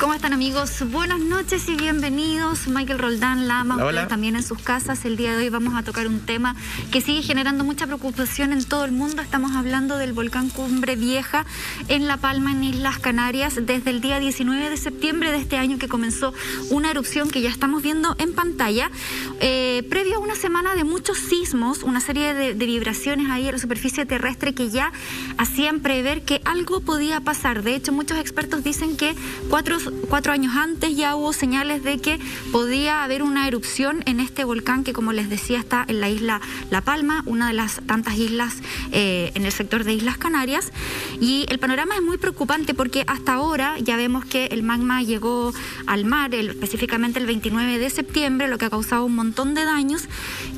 ¿Cómo están, amigos? Buenas noches y bienvenidos. Michael Roldán, Lama, ustedes también en sus casas. El día de hoy vamos a tocar un tema que sigue generando mucha preocupación en todo el mundo. Estamos hablando del volcán Cumbre Vieja en La Palma, en Islas Canarias, desde el día 19 de septiembre de este año, que comenzó una erupción que ya estamos viendo en pantalla. Previo a una semana de muchos sismos, una serie de vibraciones ahí en la superficie terrestre que ya hacían prever que algo podía pasar. De hecho, muchos expertos dicen que cuatro años antes ya hubo señales de que podía haber una erupción en este volcán que, como les decía, está en la isla La Palma, una de las tantas islas en el sector de Islas Canarias. Y el panorama es muy preocupante porque hasta ahora ya vemos que el magma llegó al mar, específicamente el 29 de septiembre, lo que ha causado un montón de daños.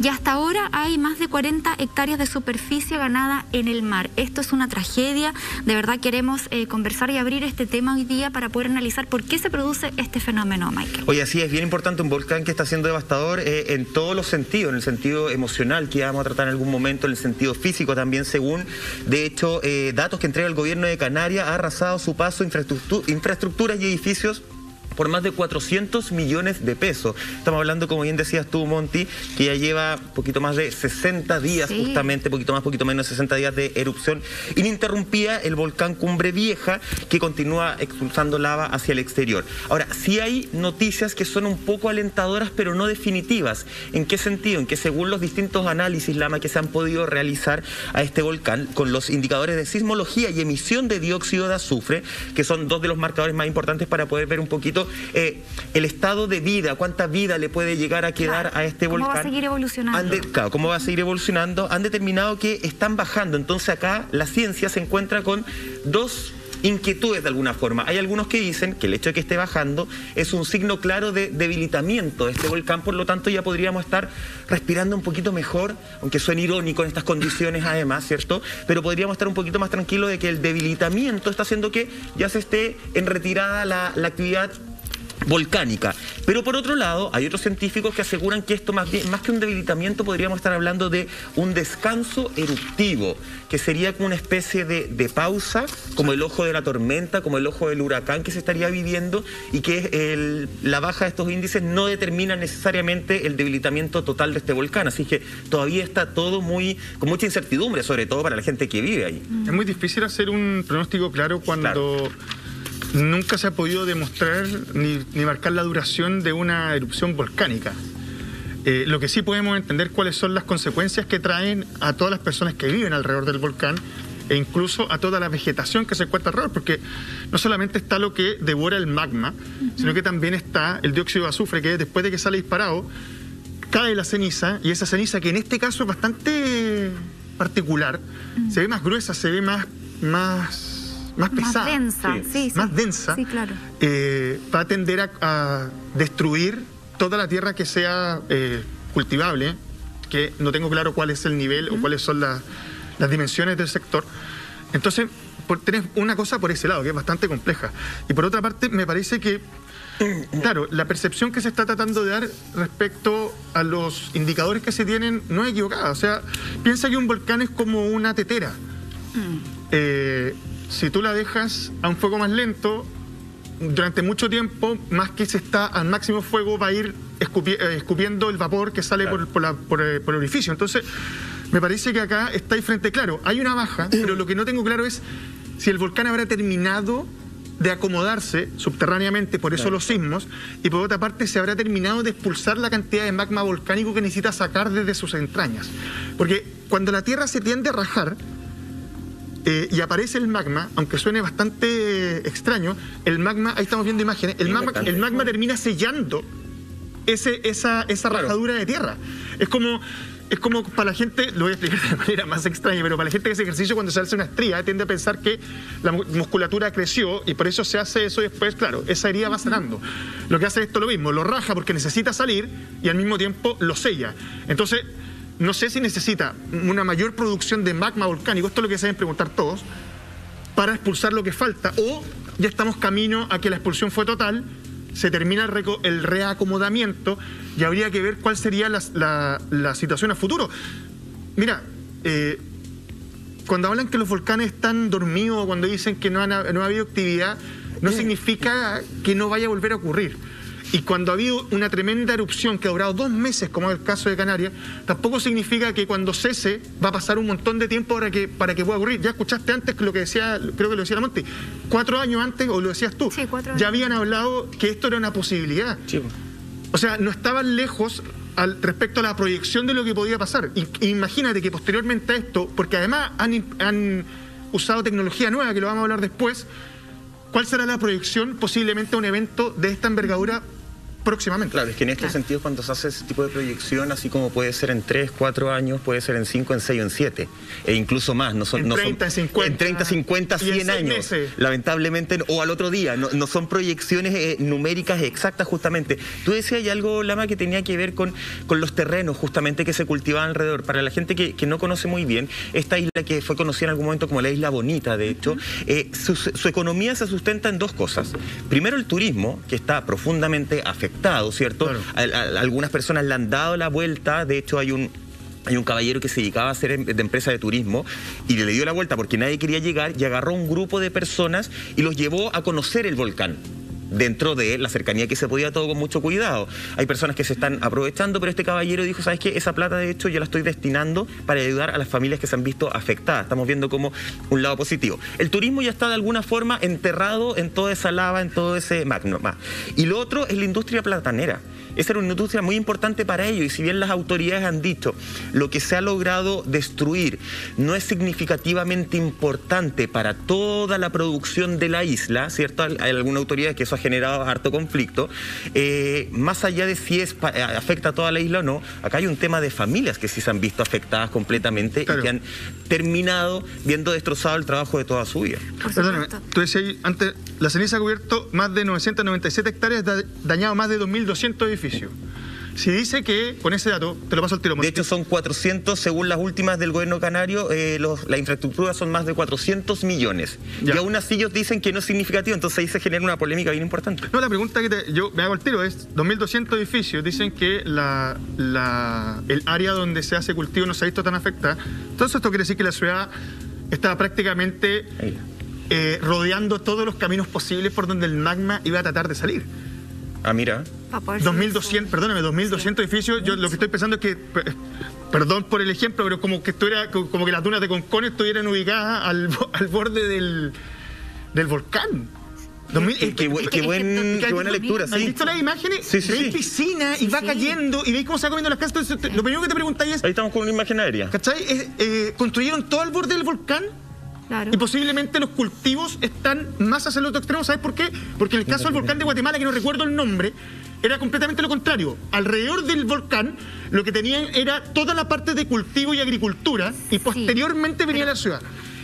Y hasta ahora hay más de 40 hectáreas de superficie ganada en el mar. Esto es una tragedia. De verdad queremos conversar y abrir este tema hoy día para poder analizar por qué se produce este fenómeno, Michael. Oye, así es bien importante, un volcán que está siendo devastador en todos los sentidos, en el sentido emocional, que vamos a tratar en algún momento, en el sentido físico también, según, de hecho, datos que entrega el gobierno de Canarias, ha arrasado a su paso infraestructuras y edificios por más de 400 millones de pesos. Estamos hablando, como bien decías tú, Monty, que ya lleva poquito más de 60 días, sí, justamente, poquito menos de 60 días de erupción ininterrumpida, el volcán Cumbre Vieja, que continúa expulsando lava hacia el exterior. Ahora, sí hay noticias que son un poco alentadoras, pero no definitivas. ¿En qué sentido? En que según los distintos análisis, Lama, que se han podido realizar a este volcán, con los indicadores de sismología y emisión de dióxido de azufre, que son dos de los marcadores más importantes para poder ver un poquito el estado de vida, cuánta vida le puede llegar a quedar a este volcán. ¿Cómo va a seguir evolucionando? Claro, cómo va a seguir evolucionando. Han determinado que están bajando. Entonces acá la ciencia se encuentra con dos inquietudes de alguna forma. Hay algunos que dicen que el hecho de que esté bajando es un signo claro de debilitamiento de este volcán, por lo tanto ya podríamos estar respirando un poquito mejor, aunque suene irónico en estas condiciones además, ¿cierto? Pero podríamos estar un poquito más tranquilos de que el debilitamiento está haciendo que ya se esté en retirada la actividad volcánica. Pero por otro lado, hay otros científicos que aseguran que esto más que un debilitamiento podríamos estar hablando de un descanso eruptivo, que sería como una especie de pausa, como el ojo de la tormenta, como el ojo del huracán que se estaría viviendo, y que la baja de estos índices no determina necesariamente el debilitamiento total de este volcán. Así que todavía está todo con mucha incertidumbre, sobre todo para la gente que vive ahí. Es muy difícil hacer un pronóstico claro cuando nunca se ha podido demostrar ni marcar la duración de una erupción volcánica. Lo que sí podemos entender cuáles son las consecuencias que traen a todas las personas que viven alrededor del volcán e incluso a toda la vegetación que se encuentra alrededor, porque no solamente está lo que devora el magma, sino que también está el dióxido de azufre, que después de que sale disparado, cae la ceniza, y esa ceniza, que en este caso es bastante particular, se ve más gruesa, se ve más pesada, más densa, sí, más densa, sí, claro. Va a tender a destruir toda la tierra que sea cultivable, que no tengo claro cuál es el nivel o cuáles son las dimensiones del sector. Entonces, tenés una cosa por ese lado, que es bastante compleja. Y por otra parte, me parece que, claro, la percepción que se está tratando de dar respecto a los indicadores que se tienen no es equivocada. O sea, piensa que un volcán es como una tetera. Si tú la dejas a un fuego más lento, durante mucho tiempo, más que se está al máximo fuego, va a ir escupiendo el vapor que sale por el orificio. Entonces, me parece que acá está ahí frente claro. Hay una baja, pero lo que no tengo claro es si el volcán habrá terminado de acomodarse subterráneamente, por eso los sismos, y por otra parte se habrá terminado de expulsar la cantidad de magma volcánico que necesita sacar desde sus entrañas. Porque cuando la Tierra se tiende a rajar, y aparece el magma, aunque suene bastante extraño, el magma, ahí estamos viendo imágenes, el magma termina sellando esa rajadura de tierra. Es como para la gente, lo voy a explicar de manera más extraña, pero para la gente que hace ejercicio, cuando se hace una estría, tiende a pensar que la musculatura creció y por eso se hace eso, y después, claro, esa herida va sanando. Lo que hace esto lo mismo, lo raja porque necesita salir y al mismo tiempo lo sella. Entonces, no sé si necesita una mayor producción de magma volcánico, esto es lo que se deben preguntar todos, para expulsar lo que falta, o ya estamos camino a que la expulsión fue total, se termina el reacomodamiento y habría que ver cuál sería la situación a futuro. Mira, cuando hablan que los volcanes están dormidos o cuando dicen que no ha habido actividad, no significa que no vaya a volver a ocurrir. Y cuando ha habido una tremenda erupción que ha durado 2 meses, como es el caso de Canarias, tampoco significa que cuando cese va a pasar un montón de tiempo para que pueda ocurrir. Ya escuchaste antes lo que decía, creo que lo decía la Monty, 4 años antes, o lo decías tú, sí, 4 años. Ya habían hablado que esto era una posibilidad. Sí. O sea, no estaban lejos respecto a la proyección de lo que podía pasar. Imagínate que posteriormente a esto, porque además han usado tecnología nueva, que lo vamos a hablar después, ¿cuál será la proyección posiblemente a un evento de esta envergadura próximamente? Claro, es que en este sentido, cuando se hace ese tipo de proyección, así como puede ser en 3, 4 años, puede ser en 5, en 6 o en 7, e incluso más. En 30, 50. En 30, 50, 100 años. Meses. Lamentablemente, o al otro día. No son proyecciones numéricas exactas, justamente. Tú decías ya algo, Lama, que tenía que ver con los terrenos, justamente, que se cultivaban alrededor. Para la gente que no conoce muy bien, esta isla que fue conocida en algún momento como la Isla Bonita, de hecho, su economía se sustenta en 2 cosas. Primero, el turismo, que está profundamente afectado, ¿cierto? Claro. Algunas personas le han dado la vuelta. De hecho, hay un caballero que se dedicaba a hacer de empresa de turismo y le dio la vuelta porque nadie quería llegar, y agarró un grupo de personas y los llevó a conocer el volcán, dentro de la cercanía que se podía, todo con mucho cuidado. Hay personas que se están aprovechando, pero este caballero dijo, ¿sabes qué? Esa plata, de hecho, yo la estoy destinando para ayudar a las familias que se han visto afectadas. Estamos viendo como un lado positivo. El turismo ya está de alguna forma enterrado en toda esa lava, en todo ese magma. Y lo otro es la industria platanera. Esa era una industria muy importante para ellos, y si bien las autoridades han dicho lo que se ha logrado destruir no es significativamente importante para toda la producción de la isla, ¿cierto? Hay alguna autoridad que eso ha generado harto conflicto. Más allá de si afecta a toda la isla o no, acá hay un tema de familias que sí se han visto afectadas completamente, claro, y que han terminado viendo destrozado el trabajo de toda su vida. Perdóname, tú decías antes, la ceniza ha cubierto más de 997 hectáreas, dañado más de 2.200 edificios. Si dice que, con ese dato, te lo paso al tiro. De hecho, son 400, según las últimas del gobierno canario, la infraestructura son más de 400 millones. Ya. Y aún así ellos dicen que no es significativo, entonces ahí se genera una polémica bien importante. No, la pregunta que yo me hago al tiro es, 2.200 edificios, dicen que el área donde se hace cultivo no se ha visto tan afectada. Entonces esto quiere decir que la ciudad estaba prácticamente rodeando todos los caminos posibles por donde el magma iba a tratar de salir. Ah, mira. 2.200, perdóname, 2.200 edificios. Yo lo que estoy pensando es que, perdón por el ejemplo, pero como que las dunas de Concón estuvieran ubicadas al borde del volcán. Qué buena lectura, sí. ¿Has visto las imágenes? Sí. Veis piscina y va cayendo y veis cómo se va comiendo las casas. Entonces, lo primero que te preguntáis es... Ahí estamos con una imagen aérea. ¿Cachai? ¿Construyeron todo al borde del volcán? Claro. Y posiblemente los cultivos están más hacia el otro extremo. ¿Sabes por qué? Porque en el caso del volcán de Guatemala, que no recuerdo el nombre, era completamente lo contrario. Alrededor del volcán lo que tenían era toda la parte de cultivo y agricultura, y posteriormente venía la ciudad.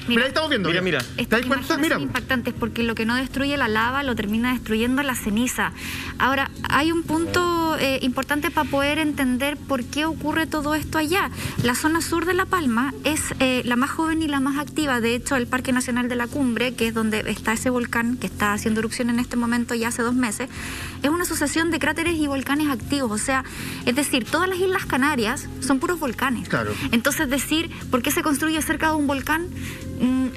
Mira, ahí estamos viendo. Mira. Estas imágenes son impactantes porque lo que no destruye la lava lo termina destruyendo la ceniza. Ahora, hay un punto importante para poder entender por qué ocurre todo esto allá. La zona sur de La Palma es la más joven y la más activa. De hecho, el Parque Nacional de la Cumbre, que es donde está ese volcán que está haciendo erupción en este momento ya hace 2 meses, es una asociación de cráteres y volcanes activos. O sea, es decir, todas las Islas Canarias son puros volcanes. Claro. Entonces, decir por qué se construye cerca de un volcán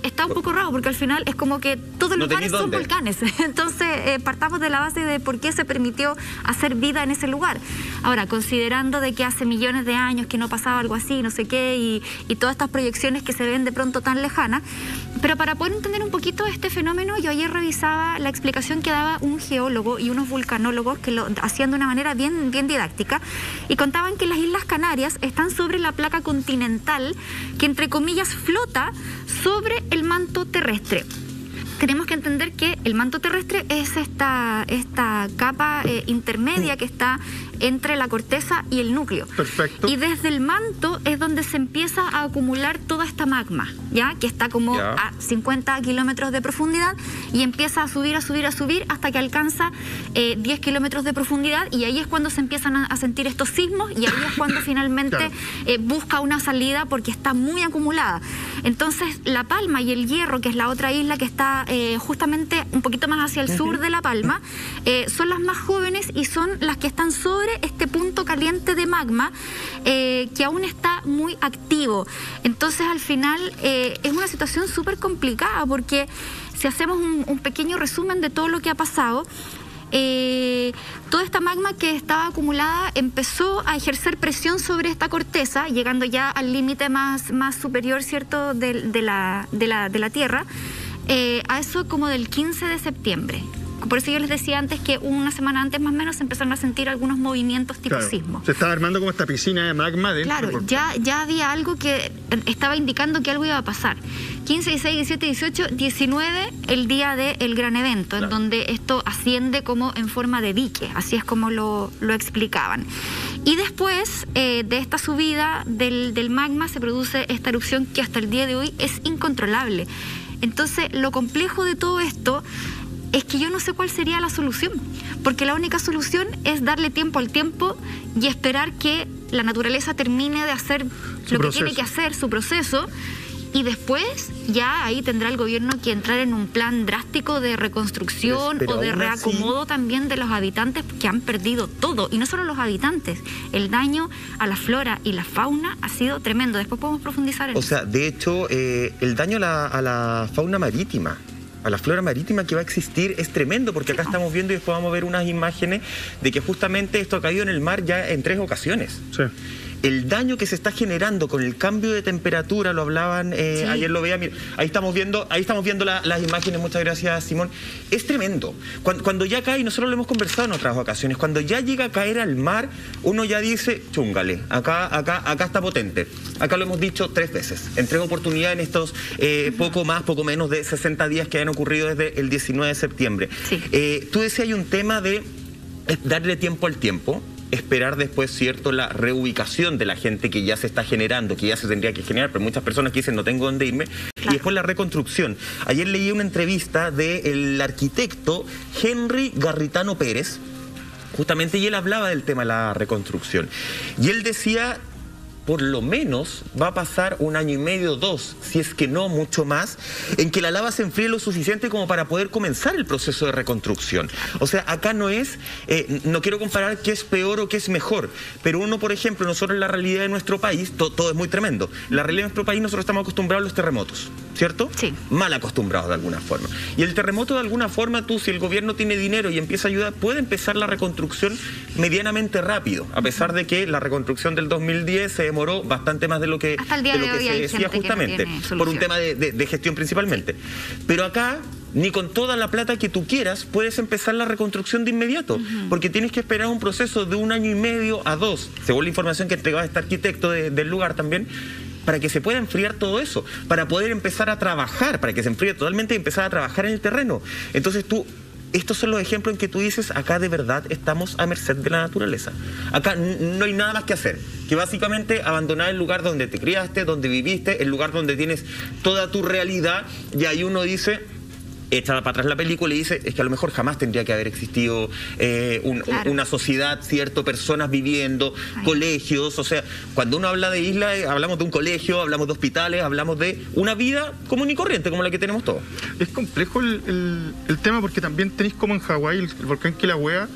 está un poco raro, porque al final es como que todos los lugares son volcanes. Entonces, partamos de la base de por qué se permitió hacer vida en ese lugar. Ahora, considerando de que hace millones de años que no pasaba algo así, no sé qué, y todas estas proyecciones que se ven de pronto tan lejanas, pero para poder entender un poquito este fenómeno, yo ayer revisaba la explicación que daba un geólogo y unos vulcanólogos que lo hacían de una manera bien didáctica, y contaban que las Islas Canarias están sobre la placa continental que, entre comillas, flota sobre el manto terrestre. Tenemos que entender que el manto terrestre es esta capa intermedia que está entre la corteza y el núcleo. Perfecto. Y desde el manto es donde se empieza a acumular toda esta magma, ¿ya? Que está como a 50 kilómetros de profundidad y empieza a subir hasta que alcanza 10 kilómetros de profundidad, y ahí es cuando se empiezan a sentir estos sismos, y ahí es cuando finalmente busca una salida porque está muy acumulada. Entonces, La Palma y El Hierro, que es la otra isla que está justamente un poquito más hacia el sur de La Palma, son las más jóvenes y son las que están sobre este punto caliente de magma que aún está muy activo. Entonces, al final, es una situación súper complicada porque si hacemos un pequeño resumen de todo lo que ha pasado, toda esta magma que estaba acumulada empezó a ejercer presión sobre esta corteza, llegando ya al límite más superior, ¿cierto?, de la Tierra, a eso como del 15 de septiembre. Por eso yo les decía antes que una semana antes más o menos se empezaron a sentir algunos movimientos tipo sismo. Se estaba armando como esta piscina de magma dentro. Claro, ya había algo que estaba indicando que algo iba a pasar. 15, 16, 17, 18, 19, el día del gran evento, en donde esto asciende como en forma de dique, así es como lo explicaban. Y después de esta subida del magma se produce esta erupción que hasta el día de hoy es incontrolable. Entonces, lo complejo de todo esto es que yo no sé cuál sería la solución, porque la única solución es darle tiempo al tiempo y esperar que la naturaleza termine de hacer lo que tiene que hacer, su proceso, y después ya ahí tendrá el gobierno que entrar en un plan drástico de reconstrucción o de reacomodo también de los habitantes que han perdido todo, y no solo los habitantes, el daño a la flora y la fauna ha sido tremendo. Después podemos profundizar en eso. O sea, de hecho, el daño a la fauna marítima, a la flora marítima que va a existir es tremendo, porque acá estamos viendo y después vamos a ver unas imágenes de que justamente esto ha caído en el mar ya en 3 ocasiones. Sí. El daño que se está generando con el cambio de temperatura, lo hablaban, ayer lo veía, mira, ahí estamos viendo las imágenes, muchas gracias Simón, es tremendo. Cuando ya cae, y nosotros lo hemos conversado en otras ocasiones, cuando ya llega a caer al mar, uno ya dice, chúngale, acá está potente. Acá lo hemos dicho 3 veces, en 3 oportunidades en estos poco menos de 60 días que han ocurrido desde el 19 de septiembre. Sí. Tú decías, hay un tema de darle tiempo al tiempo, esperar después, ¿cierto?, la reubicación de la gente que ya se está generando, que ya se tendría que generar, pero muchas personas que dicen no tengo dónde irme, claro. Y después la reconstrucción. Ayer leí una entrevista del arquitecto Henry Garritano Pérez, justamente, y él hablaba del tema de la reconstrucción. Y él decía, por lo menos va a pasar 1 año y medio, 2, si es que no mucho más, en que la lava se enfríe lo suficiente como para poder comenzar el proceso de reconstrucción. O sea, acá no es, no quiero comparar qué es peor o qué es mejor, pero uno, por ejemplo, nosotros en la realidad de nuestro país, todo es muy tremendo. La realidad de nuestro país, nosotros estamos acostumbrados a los terremotos, ¿cierto? Sí. Mal acostumbrados de alguna forma. Y el terremoto, de alguna forma, tú, si el gobierno tiene dinero y empieza a ayudar, puede empezar la reconstrucción medianamente rápido, a pesar de que la reconstrucción del 2010 se demoró bastante más de lo que, hasta el día de hoy se decía, justamente, por un tema de gestión principalmente. Pero acá, ni con toda la plata que tú quieras, puedes empezar la reconstrucción de inmediato, porque tienes que esperar un proceso de 1 año y medio a 2, según la información que entregaba este arquitecto del lugar también, para que se pueda enfriar todo eso, para poder empezar a trabajar, para que se enfríe totalmente y empezar a trabajar en el terreno. Entonces tú, estos son los ejemplos en que tú dices, acá de verdad estamos a merced de la naturaleza. Acá no hay nada más que hacer, que básicamente abandonar el lugar donde te criaste, donde viviste, el lugar donde tienes toda tu realidad, y ahí uno dice, echa para atrás la película y dice, es que a lo mejor jamás tendría que haber existido una sociedad, ¿cierto? Personas viviendo, colegios, o sea, cuando uno habla de isla, hablamos de un colegio, hablamos de hospitales, hablamos de una vida común y corriente, como la que tenemos todos. Es complejo el tema, porque también tenéis, como en Hawái, el volcán Kilauea,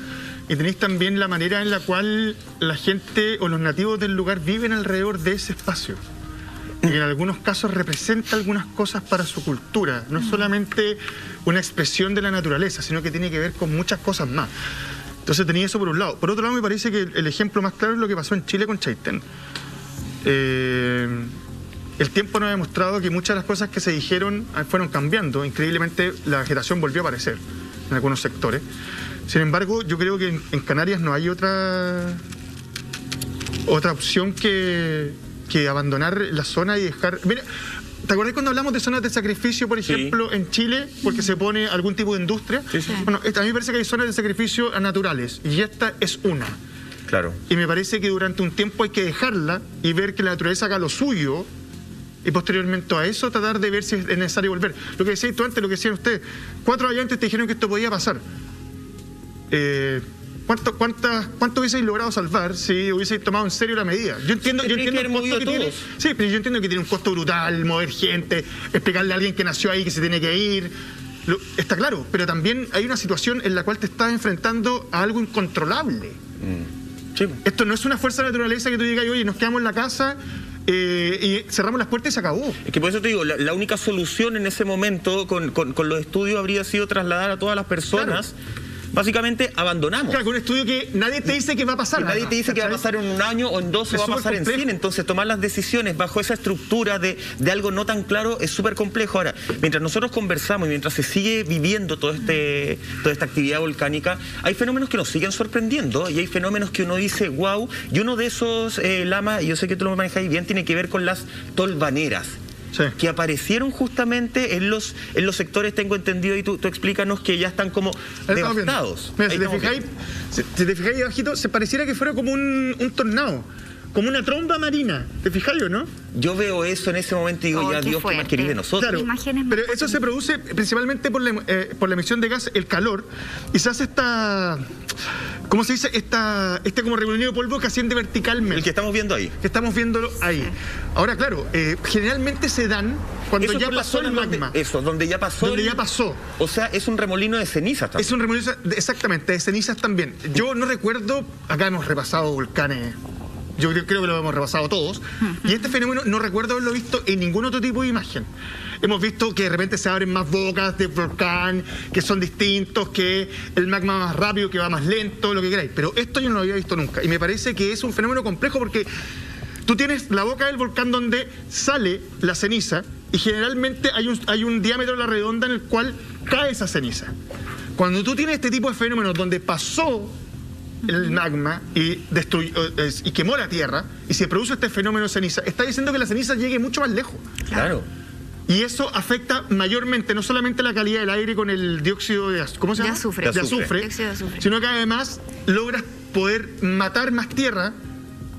y tenéis también la manera en la cual la gente o los nativos del lugar viven alrededor de ese espacio. Y en algunos casos representa algunas cosas para su cultura, no solamente una expresión de la naturaleza, sino que tiene que ver con muchas cosas más. Entonces tenía eso por un lado. Por otro lado, me parece que el ejemplo más claro es lo que pasó en Chile con Chaitén. El tiempo nos ha demostrado que muchas de las cosas que se dijeron fueron cambiando. Increíblemente, la vegetación volvió a aparecer en algunos sectores. Sin embargo, yo creo que en Canarias no hay otra opción que abandonar la zona y dejar... Mira, ¿te acordás cuando hablamos de zonas de sacrificio, por ejemplo, en Chile, porque se pone algún tipo de industria? Sí, sí. Bueno, a mí me parece que hay zonas de sacrificio naturales, y esta es una. Claro. Y me parece que durante un tiempo hay que dejarla y ver que la naturaleza haga lo suyo, y posteriormente a eso tratar de ver si es necesario volver. Lo que decías tú antes, lo que decían ustedes, 4 años antes te dijeron que esto podía pasar. ¿cuánto hubieseis logrado salvar si hubieseis tomado en serio la medida? Yo entiendo el costo que tiene. Sí, pero yo entiendo que tiene un costo brutal, mover gente, explicarle a alguien que nació ahí que se tiene que ir. Está claro, pero también hay una situación en la cual te estás enfrentando a algo incontrolable. Sí. Esto no es una fuerza de naturaleza que tú digas, oye, nos quedamos en la casa y cerramos las puertas y se acabó. Es que por eso te digo, la única solución en ese momento con los estudios habría sido trasladar a todas las personas. Claro. Básicamente abandonamos. Claro, con un estudio que nadie te dice que va a pasar. Nadie te dice que va a pasar en 1 año o en 2 o va a pasar en 100. Entonces tomar las decisiones bajo esa estructura de algo no tan claro es súper complejo. Ahora, mientras nosotros conversamos y mientras se sigue viviendo toda esta actividad volcánica, hay fenómenos que nos siguen sorprendiendo y hay fenómenos que uno dice, wow, y uno de esos, Lama, y yo sé que tú lo manejas bien, tiene que ver con las tolvaneras. Sí. Que aparecieron justamente en los sectores, tengo entendido, y tú explícanos que ya están como devastados. Mira, si te fijáis ahí abajito, se pareciera que fuera como un tornado, como una tromba marina. ¿Te fijáis o no? Yo veo eso en ese momento y digo, ya Dios, ¿qué más queréis de nosotros? Claro, pero eso se produce principalmente por la emisión de gas, el calor, y se hace ¿cómo se dice? Este como remolino de polvo que asciende verticalmente. El que estamos viendo ahí. Que estamos viéndolo ahí. Ahora, claro, generalmente se dan cuando ya pasó el magma. Donde ya pasó. Donde ya pasó. O sea, es un remolino de cenizas también. Es un remolino, exactamente, de cenizas también. Yo no recuerdo, acá hemos repasado volcanes. Yo creo que lo hemos repasado todos. Y este fenómeno no recuerdo haberlo visto en ningún otro tipo de imagen. Hemos visto que de repente se abren más bocas de volcán, que son distintos, que el magma va más rápido, que va más lento, lo que queráis. Pero esto yo no lo había visto nunca. Y me parece que es un fenómeno complejo porque tú tienes la boca del volcán donde sale la ceniza y generalmente hay un diámetro a la redonda en el cual cae esa ceniza. Cuando tú tienes este tipo de fenómenos donde pasó el magma y quemó la tierra y se produce este fenómeno de ceniza, está diciendo que la ceniza llegue mucho más lejos. Claro. Y eso afecta mayormente no solamente la calidad del aire con el dióxido de azufre, ¿cómo se llama? De azufre, sino que además logras poder matar más tierra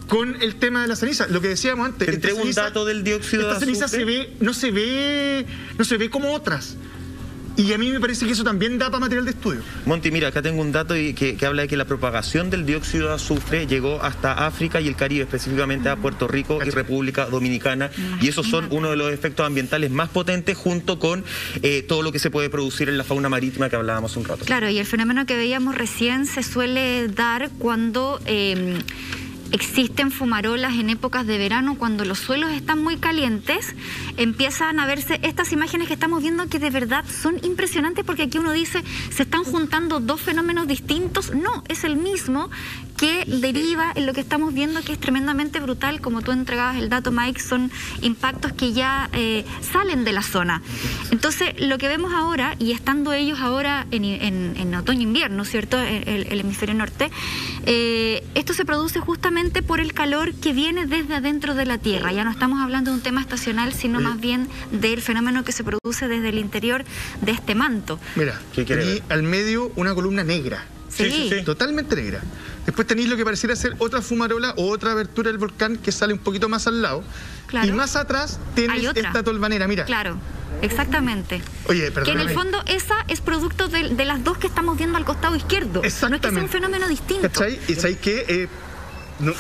con el tema de la ceniza. Lo que decíamos antes. Te entrego un dato del dióxido de azufre. Esta ceniza no se ve como otras. Y a mí me parece que eso también da para material de estudio. Monty, mira, acá tengo un dato que habla de que la propagación del dióxido de azufre llegó hasta África y el Caribe, específicamente a Puerto Rico y República Dominicana. Y esos son uno de los efectos ambientales más potentes junto con todo lo que se puede producir en la fauna marítima que hablábamos un rato. Claro, y el fenómeno que veíamos recién se suele dar cuando existen fumarolas en épocas de verano, cuando los suelos están muy calientes, empiezan a verse estas imágenes que estamos viendo que de verdad son impresionantes, porque aquí uno dice, se están juntando dos fenómenos distintos. No, es el mismo que deriva en lo que estamos viendo, que es tremendamente brutal. Como tú entregabas el dato, Mike, son impactos que ya salen de la zona. Entonces, lo que vemos ahora, y estando ellos ahora en otoño-invierno, ¿cierto?, el hemisferio norte, esto se produce justamente por el calor que viene desde adentro de la Tierra. Ya no estamos hablando de un tema estacional, sino más bien del fenómeno que se produce desde el interior de este manto. Mira, y al medio una columna negra. Sí. Totalmente negra. Después tenéis lo que pareciera ser otra fumarola o otra abertura del volcán que sale un poquito más al lado. Claro. Y más atrás tienes esta tolvanera, mira. Claro, exactamente. Oye, perdóname. Que en el fondo esa es producto de las dos que estamos viendo al costado izquierdo. Exactamente. No es que sea un fenómeno distinto. ¿Cachai? Y sabéis que,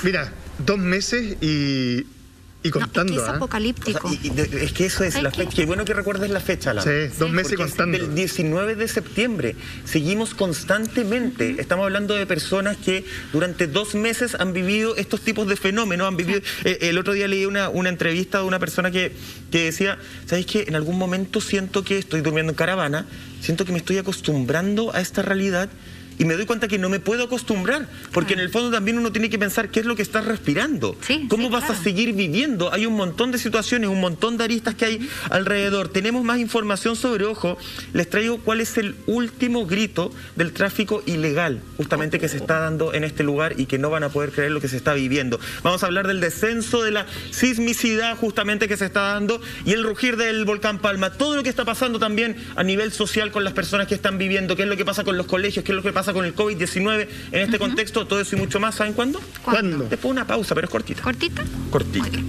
mira, 2 meses y contando. No, es apocalíptico. O sea, es que eso es la fecha. Qué bueno que recuerdes la fecha, Lama. Sí, 2 meses contando. Del 19 de septiembre seguimos constantemente. Estamos hablando de personas que durante 2 meses han vivido estos tipos de fenómenos. Han vivido. El otro día leí una entrevista de una persona que decía, ¿sabéis qué? En algún momento siento que estoy durmiendo en caravana, siento que me estoy acostumbrando a esta realidad. Y me doy cuenta que no me puedo acostumbrar, porque en el fondo también uno tiene que pensar qué es lo que estás respirando, cómo vas a seguir viviendo. Hay un montón de situaciones, un montón de aristas que hay alrededor. Tenemos más información sobre, ojo, les traigo cuál es el último grito del tráfico ilegal, justamente que se está dando en este lugar y que no van a poder creer lo que se está viviendo. Vamos a hablar del descenso de la sismicidad justamente que se está dando y el rugir del volcán Palma. Todo lo que está pasando también a nivel social con las personas que están viviendo, qué es lo que pasa con los colegios, qué es lo que pasa con el COVID-19 en este contexto, todo eso y mucho más. ¿Saben cuándo? ¿Cuándo? Después una pausa, pero es cortita. ¿Cortita? Cortita.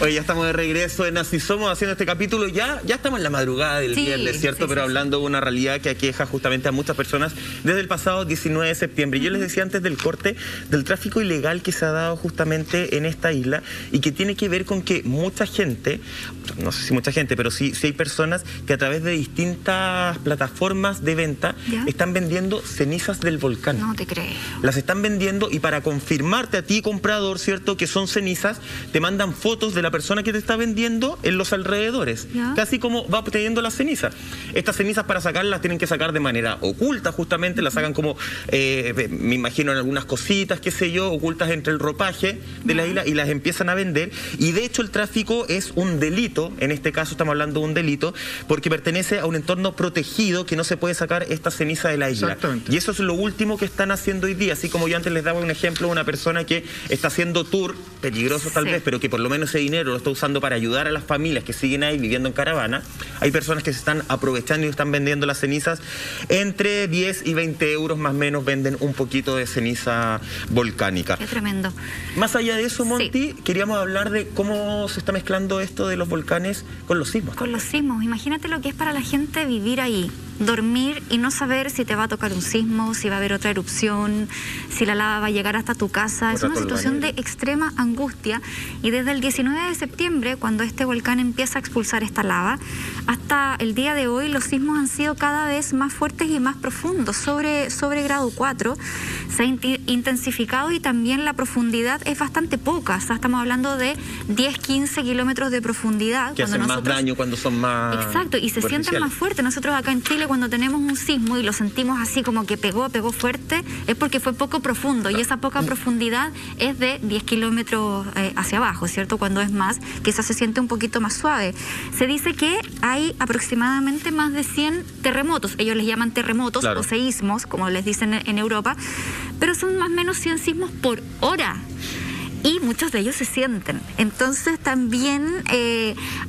Oye, ya estamos de regreso en Así Somos haciendo este capítulo. Ya estamos en la madrugada del viernes, ¿cierto? Pero hablando de una realidad que aqueja justamente a muchas personas desde el pasado 19 de septiembre. Yo les decía antes del corte del tráfico ilegal que se ha dado justamente en esta isla y que tiene que ver con que mucha gente, no sé si mucha gente, pero sí hay personas que a través de distintas plataformas de venta están vendiendo cenizas del volcán. No te creo. Las están vendiendo y para confirmarte a ti, comprador, ¿cierto?, que son cenizas, te mandan fotos de la persona que te está vendiendo en los alrededores. Casi como va obteniendo las cenizas. Estas cenizas para sacarlas tienen que sacar de manera oculta, justamente, las sacan como, me imagino en algunas cositas, qué sé yo, ocultas entre el ropaje de la isla y las empiezan a vender. Y de hecho el tráfico es un delito, en este caso estamos hablando de un delito, porque pertenece a un entorno protegido que no se puede sacar esta ceniza de la isla. Y eso es lo último que están haciendo hoy día, así como yo antes les daba un ejemplo de una persona que está haciendo tour, peligroso tal vez, pero que por lo menos ese dinero lo está usando para ayudar a las familias que siguen ahí viviendo en caravana. Hay personas que se están aprovechando y están vendiendo las cenizas entre 10 y 20 euros más o menos, venden un poquito de ceniza volcánica. Qué tremendo. Más allá de eso, Monty, queríamos hablar de cómo se está mezclando esto de los volcanes con los sismos. Con los sismos, imagínate lo que es para la gente vivir ahí, dormir y no saber si te va a tocar un sismo, si va a haber otra erupción, si la lava va a llegar hasta tu casa. Es una situación de extrema angustia y desde el 19 de septiembre, cuando este volcán empieza a expulsar esta lava, hasta el día de hoy los sismos han sido cada vez más fuertes y más profundos, sobre grado 4. Se ha intensificado y también la profundidad es bastante poca, o sea, estamos hablando de 10-15 kilómetros de profundidad. Que hacen más daño cuando son más... Exacto, y se sienten más fuertes. Nosotros acá en Chile, cuando tenemos un sismo y lo sentimos así como que pegó fuerte, es porque fue poco profundo y esa poca profundidad es de 10 kilómetros hacia abajo, ¿cierto? Cuando es más, quizás se siente un poquito más suave. Se dice que hay aproximadamente más de 100 terremotos, ellos les llaman terremotos o seísmos, como les dicen en Europa, pero son más o menos 100 sismos por hora. Y muchos de ellos se sienten. Entonces también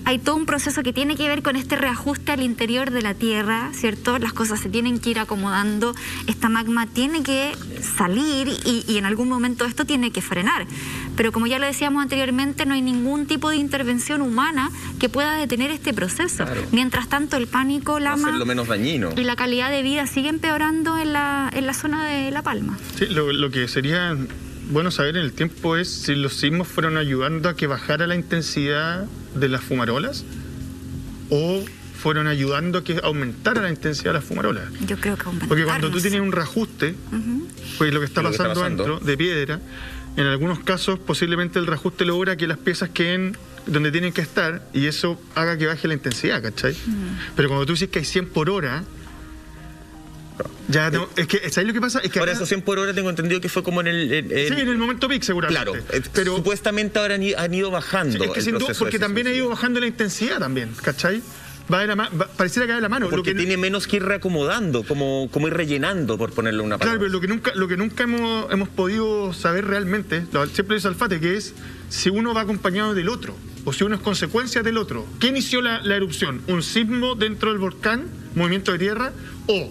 hay todo un proceso que tiene que ver con este reajuste al interior de la Tierra, ¿cierto? Las cosas se tienen que ir acomodando, esta magma tiene que salir y en algún momento esto tiene que frenar. Pero como ya lo decíamos anteriormente, no hay ningún tipo de intervención humana que pueda detener este proceso. Mientras tanto, el pánico, Lama, lo menos dañino, y la calidad de vida sigue empeorando en la zona de La Palma. Sí, lo que sería bueno saber en el tiempo es si los sismos fueron ayudando a que bajara la intensidad de las fumarolas o fueron ayudando a que aumentara la intensidad de las fumarolas. Yo creo que aumentaron. Porque cuando tú tienes un reajuste, pues lo que está pasando dentro de piedra, en algunos casos posiblemente el reajuste logra que las piezas queden donde tienen que estar y eso haga que baje la intensidad, ¿cachai? Pero cuando tú dices que hay 100 por hora... Ya, no, es que, ¿sabes lo que pasa? Es que ahora, esos 100 por hora tengo entendido que fue como en el... sí, en el momento peak seguramente. Claro, pero supuestamente ahora han ido bajando. Sí, es que sin duda, porque también ha ido bajando la intensidad también, ¿cachai? Pareciera que va de la mano. Porque tiene menos que ir reacomodando, como ir rellenando, por ponerle una palabra. Claro, pero lo que nunca hemos podido saber realmente, siempre es Alfate, que es si uno va acompañado del otro, o si uno es consecuencia del otro. ¿Qué inició la erupción? ¿Un sismo dentro del volcán, movimiento de tierra, o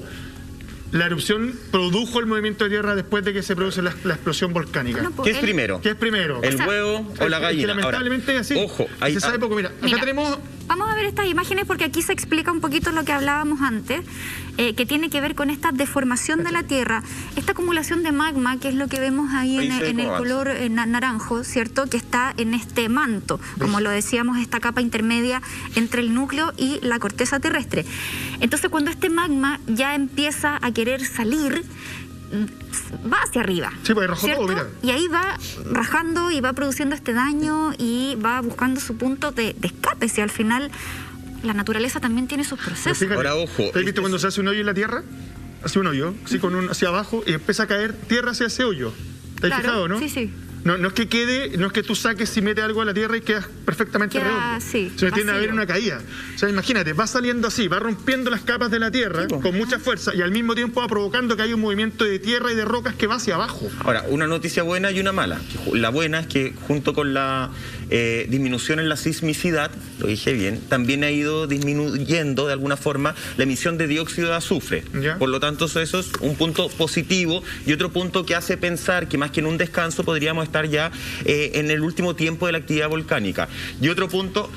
la erupción produjo el movimiento de tierra después de que se produce la explosión volcánica? Bueno, pues ¿Qué es primero? ¿Qué es primero? ¿El huevo o la gallina? Que lamentablemente es así. Ojo, se sabe poco. Mira, acá tenemos... Vamos a ver estas imágenes porque aquí se explica un poquito lo que hablábamos antes, que tiene que ver con esta deformación de la Tierra, esta acumulación de magma, que es lo que vemos ahí en el color naranjo, ¿cierto? Que está en este manto, como lo decíamos, esta capa intermedia entre el núcleo y la corteza terrestre. Entonces, cuando este magma ya empieza a querer salir, va hacia arriba. Sí, pues rajó todo, mira. Y ahí va rajando y va produciendo este daño y va buscando su punto de escape. Si al final la naturaleza también tiene sus procesos. Fíjate, ahora, ojo. ¿has visto cuando se hace un hoyo en la tierra? Hace un hoyo, así hacia abajo y empieza a caer tierra hacia ese hoyo. ¿Te has fijado, no? Sí, sí. No es que tú saques y metes algo a la tierra y quedas perfectamente redondo. Sí, se tiene que haber una caída. O sea, imagínate, va saliendo así, va rompiendo las capas de la tierra con mucha fuerza y al mismo tiempo va provocando que haya un movimiento de tierra y de rocas que va hacia abajo. Ahora, una noticia buena y una mala. La buena es que junto con la disminución en la sismicidad, lo dije bien, también ha ido disminuyendo de alguna forma la emisión de dióxido de azufre. ¿Ya? Por lo tanto, eso es un punto positivo y otro punto que hace pensar que más que en un descanso podríamos estar ya en el último tiempo de la actividad volcánica. Y otro punto...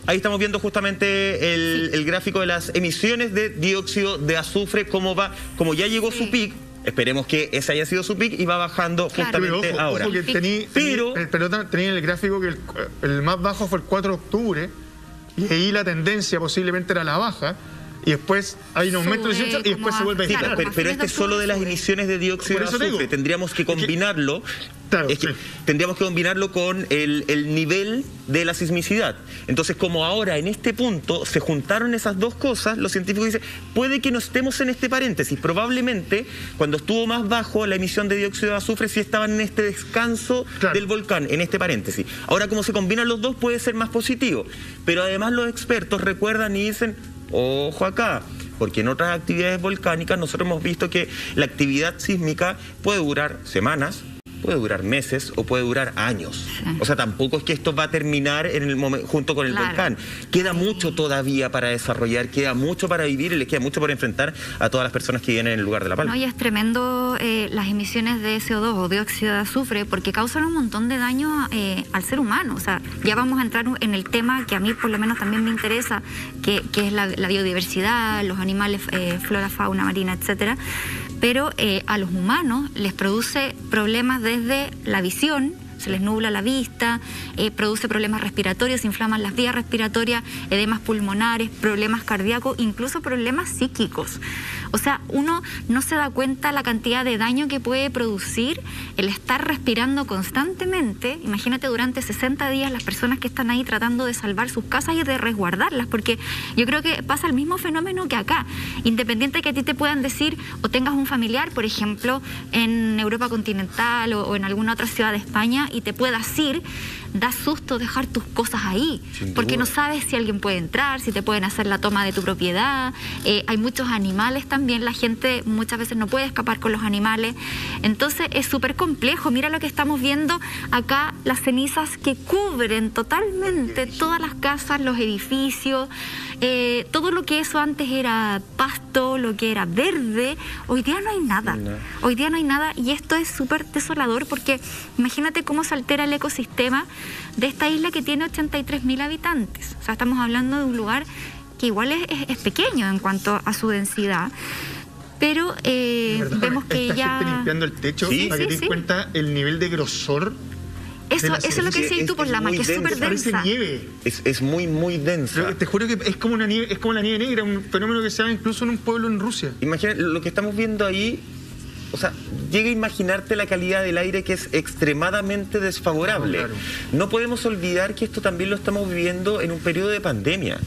Ahí estamos viendo justamente el gráfico de las emisiones de dióxido de azufre, cómo va, como ya llegó su pic. Esperemos que ese haya sido su pic y va bajando justamente ahora. Ojo que tenía el gráfico que el más bajo fue el 4 de octubre y ahí la tendencia posiblemente era la baja. Y después hay un aumento de 18 y después se vuelve a disparar. Pero este es solo de las emisiones de dióxido de azufre. Tendríamos que combinarlo. Tendríamos que combinarlo con el nivel de la sismicidad. Entonces, como ahora en este punto se juntaron esas dos cosas, los científicos dicen, puede que no estemos en este paréntesis. Probablemente, cuando estuvo más bajo la emisión de dióxido de azufre, sí estaban en este descanso del volcán, en este paréntesis. Ahora, como se combinan los dos, puede ser más positivo. Pero además los expertos recuerdan y dicen, ojo acá, porque en otras actividades volcánicas nosotros hemos visto que la actividad sísmica puede durar semanas, puede durar meses o puede durar años. Sí. O sea, tampoco es que esto va a terminar en el momento, junto con el volcán. Queda mucho todavía para desarrollar, queda mucho para vivir y les queda mucho por enfrentar a todas las personas que vienen en el lugar de La Palma. No, y es tremendo las emisiones de CO2 o dióxido de azufre porque causan un montón de daño al ser humano. O sea, ya vamos a entrar en el tema que a mí por lo menos también me interesa, que es la biodiversidad, los animales, flora, fauna marina, etcétera. Pero a los humanos les produce problemas desde la visión, se les nubla la vista, produce problemas respiratorios, se inflaman las vías respiratorias, edemas pulmonares, problemas cardíacos, incluso problemas psíquicos. O sea, uno no se da cuenta la cantidad de daño que puede producir el estar respirando constantemente. Imagínate durante 60 días las personas que están ahí tratando de salvar sus casas y de resguardarlas, porque yo creo que pasa el mismo fenómeno que acá. Independiente de que a ti te puedan decir o tengas un familiar, por ejemplo, en Europa continental o en alguna otra ciudad de España y te puedas ir, da susto dejar tus cosas ahí, porque no sabes si alguien puede entrar, si te pueden hacer la toma de tu propiedad. Hay muchos animales también, la gente muchas veces no puede escapar con los animales, entonces es súper complejo. Mira lo que estamos viendo acá, las cenizas que cubren totalmente todas las casas, los edificios, todo lo que eso antes era pasto, lo que era verde, hoy día no hay nada. Hoy día no hay nada y esto es súper desolador porque imagínate cómo se altera el ecosistema de esta isla que tiene 83.000 habitantes. O sea, estamos hablando de un lugar que igual es pequeño en cuanto a su densidad. Pero vemos que ya... gente limpiando el techo para que te des cuenta el nivel de grosor. Eso es lo que decías tú, por Lama, que es súper densa. Parece nieve. Es muy, muy densa. Pero te juro que es como una nieve, es como la nieve negra, un fenómeno que se da incluso en un pueblo en Rusia. Imagina lo que estamos viendo ahí. O sea, llega a imaginarte la calidad del aire que es extremadamente desfavorable. Claro. No podemos olvidar que esto también lo estamos viviendo en un periodo de pandemia,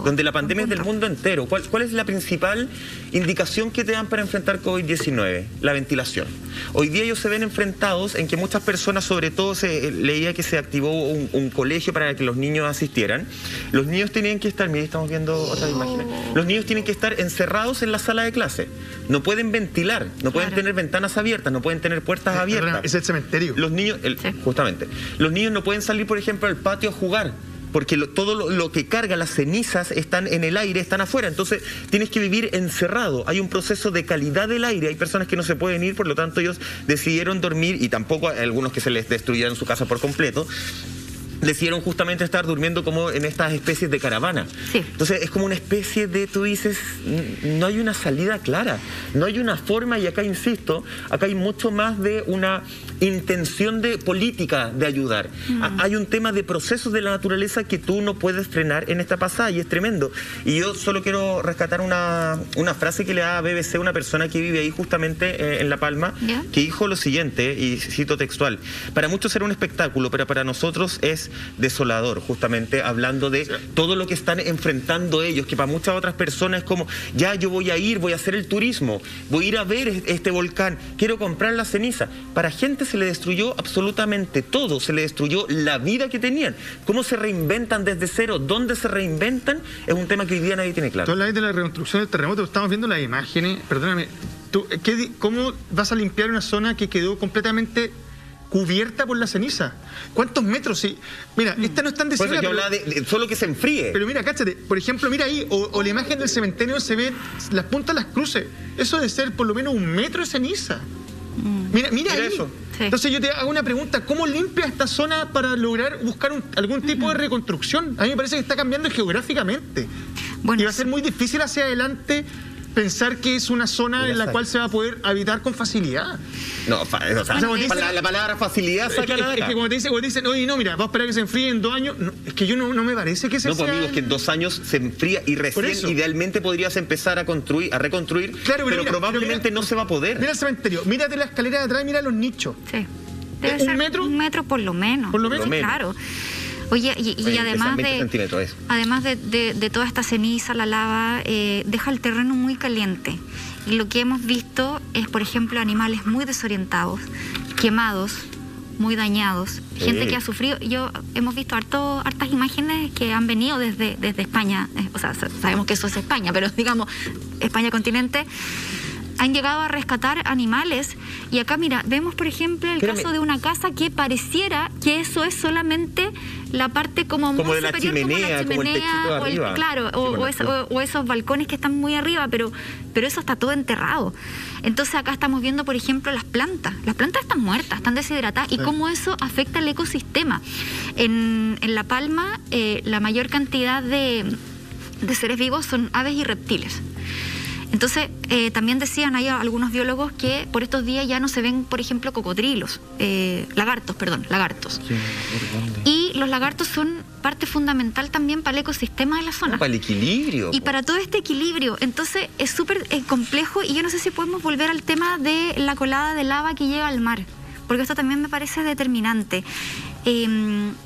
donde la pandemia es del mundo entero. ¿Cuál es la principal indicación que te dan para enfrentar COVID-19? La ventilación. Hoy día ellos se ven enfrentados en que muchas personas, sobre todo leía que se activó un colegio para que los niños asistieran. Los niños tenían que estar, mira, estamos viendo otras imágenes. Los niños tienen que estar encerrados en la sala de clase. No pueden ventilar, no pueden tener ventanas abiertas, no pueden tener puertas abiertas. Es el cementerio. Los niños, justamente, los niños no pueden salir, por ejemplo, al patio a jugar, porque todo lo que carga las cenizas están en el aire, están afuera, entonces tienes que vivir encerrado. Hay un proceso de calidad del aire, hay personas que no se pueden ir, por lo tanto ellos decidieron dormir, y tampoco hay algunos que se les destruyeron su casa por completo. Decidieron justamente estar durmiendo como en estas especies de caravana. Sí. Entonces es como una especie de, tú dices, no hay una salida clara, no hay una forma, y acá insisto, acá hay mucho más de una intención de política de ayudar. Hay un tema de procesos de la naturaleza que tú no puedes frenar en esta pasada, y es tremendo. Y yo solo quiero rescatar una frase que le da a BBC una persona que vive ahí justamente en La Palma, que dijo lo siguiente, y cito textual: para muchos será un espectáculo, pero para nosotros es desolador, justamente hablando de todo lo que están enfrentando ellos, que para muchas otras personas es como, ya yo voy a hacer el turismo, voy a ir a ver este volcán, quiero comprar la ceniza. Para gente se le destruyó absolutamente todo, se le destruyó la vida que tenían. ¿Cómo se reinventan desde cero? ¿Dónde se reinventan? Es un tema que hoy día nadie tiene claro. Tú hablas de la reconstrucción del terremoto, estamos viendo las imágenes, perdóname, ¿cómo vas a limpiar una zona que quedó completamente cubierta por la ceniza? ¿Cuántos metros? Sí. Mira, esta no es tan desigual. Por eso yo hablaba de solo que se enfríe. Pero mira, cáchate, por ejemplo, mira ahí, o la imagen del cementerio se ve las puntas de las cruces. Eso debe ser por lo menos 1 metro de ceniza. Mira ahí. eso. Sí. Entonces yo te hago una pregunta, ¿cómo limpia esta zona para lograr buscar algún tipo de reconstrucción? A mí me parece que está cambiando geográficamente. Bueno, y va a ser muy difícil hacia adelante pensar que es una zona en la cual se va a poder habitar con facilidad. No, o sea, la palabra facilidad saca es que como te dicen, oye, no, mira, vamos a esperar que se enfríe en 2 años. No, es que yo no me parece que se No, pues amigos, que en 2 años se enfría y recién idealmente podrías empezar a reconstruir, claro, pero probablemente no se va a poder. Mira el cementerio, mírate la escalera de atrás y mira los nichos. Sí. Debe ser metro? 1 metro por lo menos. Por lo menos. Claro. Oye, y además de toda esta ceniza, la lava, deja el terreno muy caliente. Y lo que hemos visto es, por ejemplo, animales muy desorientados, quemados, muy dañados, gente que ha sufrido. Hemos visto hartas imágenes que han venido desde España, o sea, sabemos que eso es España, pero digamos, España continente. Han llegado a rescatar animales y acá, mira, vemos por ejemplo el caso de una casa que pareciera que eso es solamente la parte como muy de la superior, chimenea, como el techito de arriba. Claro, o esos balcones que están muy arriba, pero eso está todo enterrado. Entonces acá estamos viendo, por ejemplo, las plantas están muertas, están deshidratadas, y cómo eso afecta al ecosistema. En La Palma, la mayor cantidad de seres vivos son aves y reptiles. Entonces, también decían, hay algunos biólogos que por estos días ya no se ven, por ejemplo, cocodrilos, lagartos. Sí, y los lagartos son parte fundamental también para el ecosistema de la zona. Para el equilibrio. Y para todo este equilibrio. Entonces, es súper complejo, y yo no sé si podemos volver al tema de la colada de lava que llega al mar, porque esto también me parece determinante.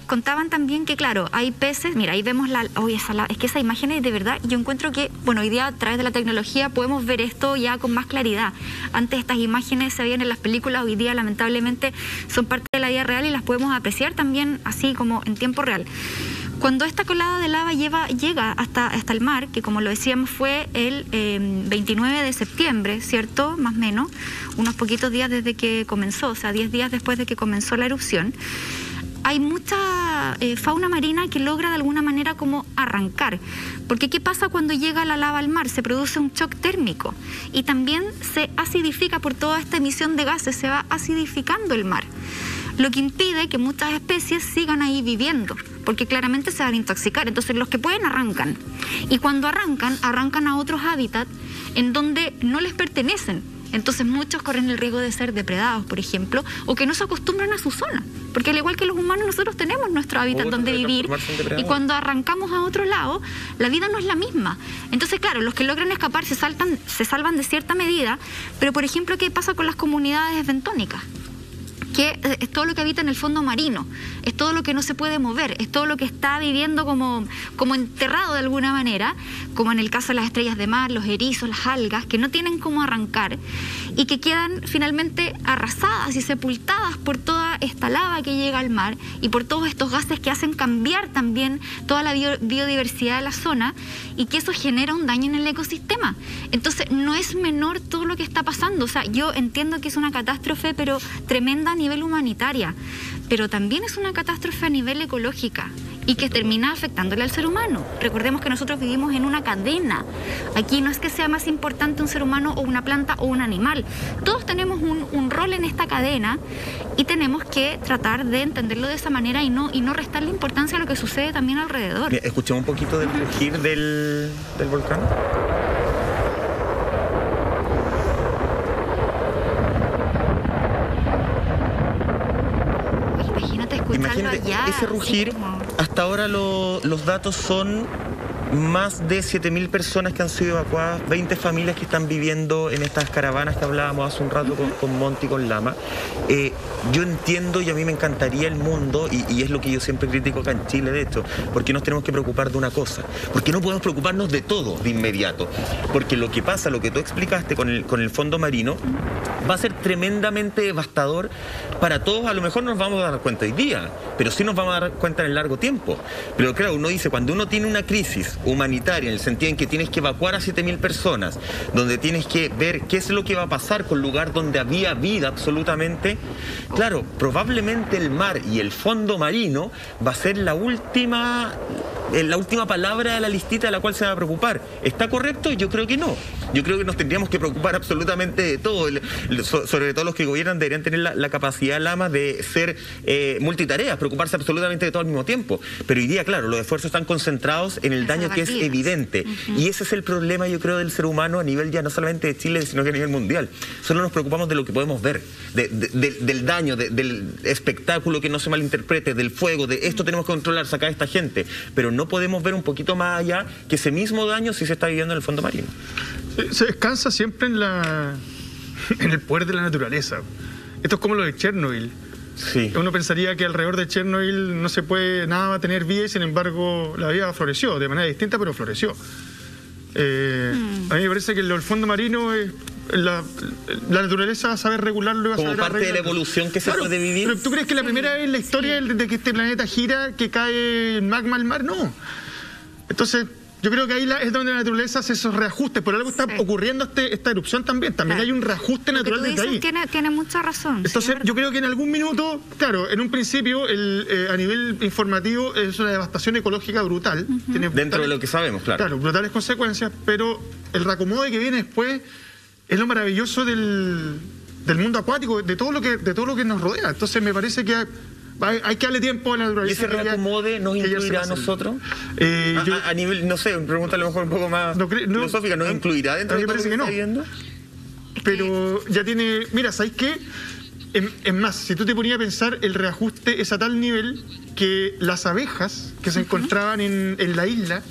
Contaban también que, claro, hay peces, mira, ahí vemos es que esa imagen es de verdad, yo encuentro que, bueno, hoy día a través de la tecnología podemos ver esto ya con más claridad. Antes estas imágenes se veían en las películas, hoy día lamentablemente son parte de la vida real y las podemos apreciar también así como en tiempo real. Cuando esta colada de lava llega hasta el mar, que como lo decíamos fue el 29 de septiembre, ¿cierto? Más o menos, unos poquitos días desde que comenzó, o sea, 10 días después de que comenzó la erupción, hay mucha fauna marina que logra de alguna manera como arrancar. Porque ¿qué pasa cuando llega la lava al mar? Se produce un shock térmico y también se acidifica por toda esta emisión de gases, se va acidificando el mar. Lo que impide que muchas especies sigan ahí viviendo, porque claramente se van a intoxicar. Entonces los que pueden arrancan. Y cuando arrancan a otros hábitats en donde no les pertenecen. Entonces muchos corren el riesgo de ser depredados, por ejemplo, o que no se acostumbran a su zona. Porque al igual que los humanos, nosotros tenemos nuestro hábitat donde vivir, y cuando arrancamos a otro lado, la vida no es la misma. Entonces, claro, los que logran escapar se salvan de cierta medida, pero por ejemplo, ¿qué pasa con las comunidades bentónicas? Que es todo lo que habita en el fondo marino, es todo lo que no se puede mover, es todo lo que está viviendo como enterrado de alguna manera, como en el caso de las estrellas de mar, los erizos, las algas, que no tienen cómo arrancar y que quedan finalmente arrasadas y sepultadas por toda esta lava que llega al mar y por todos estos gases que hacen cambiar también toda la biodiversidad de la zona, y que eso genera un daño en el ecosistema. Entonces no es menor todo lo que está pasando. O sea, yo entiendo que es una catástrofe, pero tremenda a nivel humanitaria, pero también es una catástrofe a nivel ecológica y que termina afectándole al ser humano. Recordemos que nosotros vivimos en una cadena. Aquí no es que sea más importante un ser humano o una planta o un animal. Todos tenemos un rol en esta cadena y tenemos que tratar de entenderlo de esa manera y no restarle importancia a lo que sucede también alrededor. Escuchemos un poquito del rugir del volcán. Imagínate ese rugir. Hasta ahora los datos son más de 7.000 personas que han sido evacuadas, 20 familias que están viviendo en estas caravanas que hablábamos hace un rato con Monty y con Lama. Yo entiendo, y a mí me encantaría el mundo, y es lo que yo siempre critico acá en Chile, de hecho, porque nos tenemos que preocupar de una cosa, porque no podemos preocuparnos de todo de inmediato, porque lo que pasa, lo que tú explicaste con el fondo marino, va a ser tremendamente devastador para todos. A lo mejor no nos vamos a dar cuenta hoy día, pero sí nos vamos a dar cuenta en el largo tiempo. Pero claro, uno dice, cuando uno tiene una crisis humanitaria, en el sentido en que tienes que evacuar a 7.000 personas, donde tienes que ver qué es lo que va a pasar con el lugar donde había vida absolutamente, claro, probablemente el mar y el fondo marino va a ser la última palabra de la listita de la cual se va a preocupar. ¿Está correcto? Yo creo que no. Yo creo que nos tendríamos que preocupar absolutamente de todo. Sobre todo los que gobiernan deberían tener la capacidad, Lama, de ser multitareas, preocuparse absolutamente de todo al mismo tiempo. Pero hoy día, claro, los esfuerzos están concentrados en el daño que es evidente. Y ese es el problema, yo creo, del ser humano a nivel ya no solamente de Chile, sino que a nivel mundial. Solo nos preocupamos de lo que podemos ver, del daño, del espectáculo que no se malinterprete, del fuego, de esto tenemos que controlar, sacar a esta gente. Pero no podemos ver un poquito más allá que ese mismo daño sí se está viviendo en el fondo marino. Se descansa siempre en el poder de la naturaleza. Esto es como lo de Chernobyl. Sí. Uno pensaría que alrededor de Chernobyl nada va a tener vida y sin embargo la vida floreció, de manera distinta, pero floreció. A mí me parece que el fondo marino es la naturaleza va a saber regularlo y va a saber como parte de la evolución que se puede vivir. Pero ¿tú crees que la primera vez en la historia de que este planeta gira, que cae magma al mar? No. Entonces, yo creo que ahí es donde la naturaleza hace esos reajustes. Por algo está ocurriendo esta erupción también. También hay un reajuste natural desde ahí. Tiene mucha razón. Entonces, yo creo que en algún minuto, claro, en un principio, a nivel informativo, es una devastación ecológica brutal. Tiene dentro de lo que sabemos, claro. Claro, brutales consecuencias, pero el reacomode que viene después es lo maravilloso del mundo acuático, de todo lo que nos rodea. Entonces, me parece que hay que darle tiempo a la naturaleza. ¿Y ese reacomode nos incluirá a nosotros? A nivel, no sé, pregunta a lo mejor un poco más filosófica, ¿nos incluirá dentro de todo lo que está viendo? Pero ya tiene... Mira, ¿sabes qué? Es más, si tú te ponías a pensar, el reajuste es a tal nivel que las abejas que se encontraban en la isla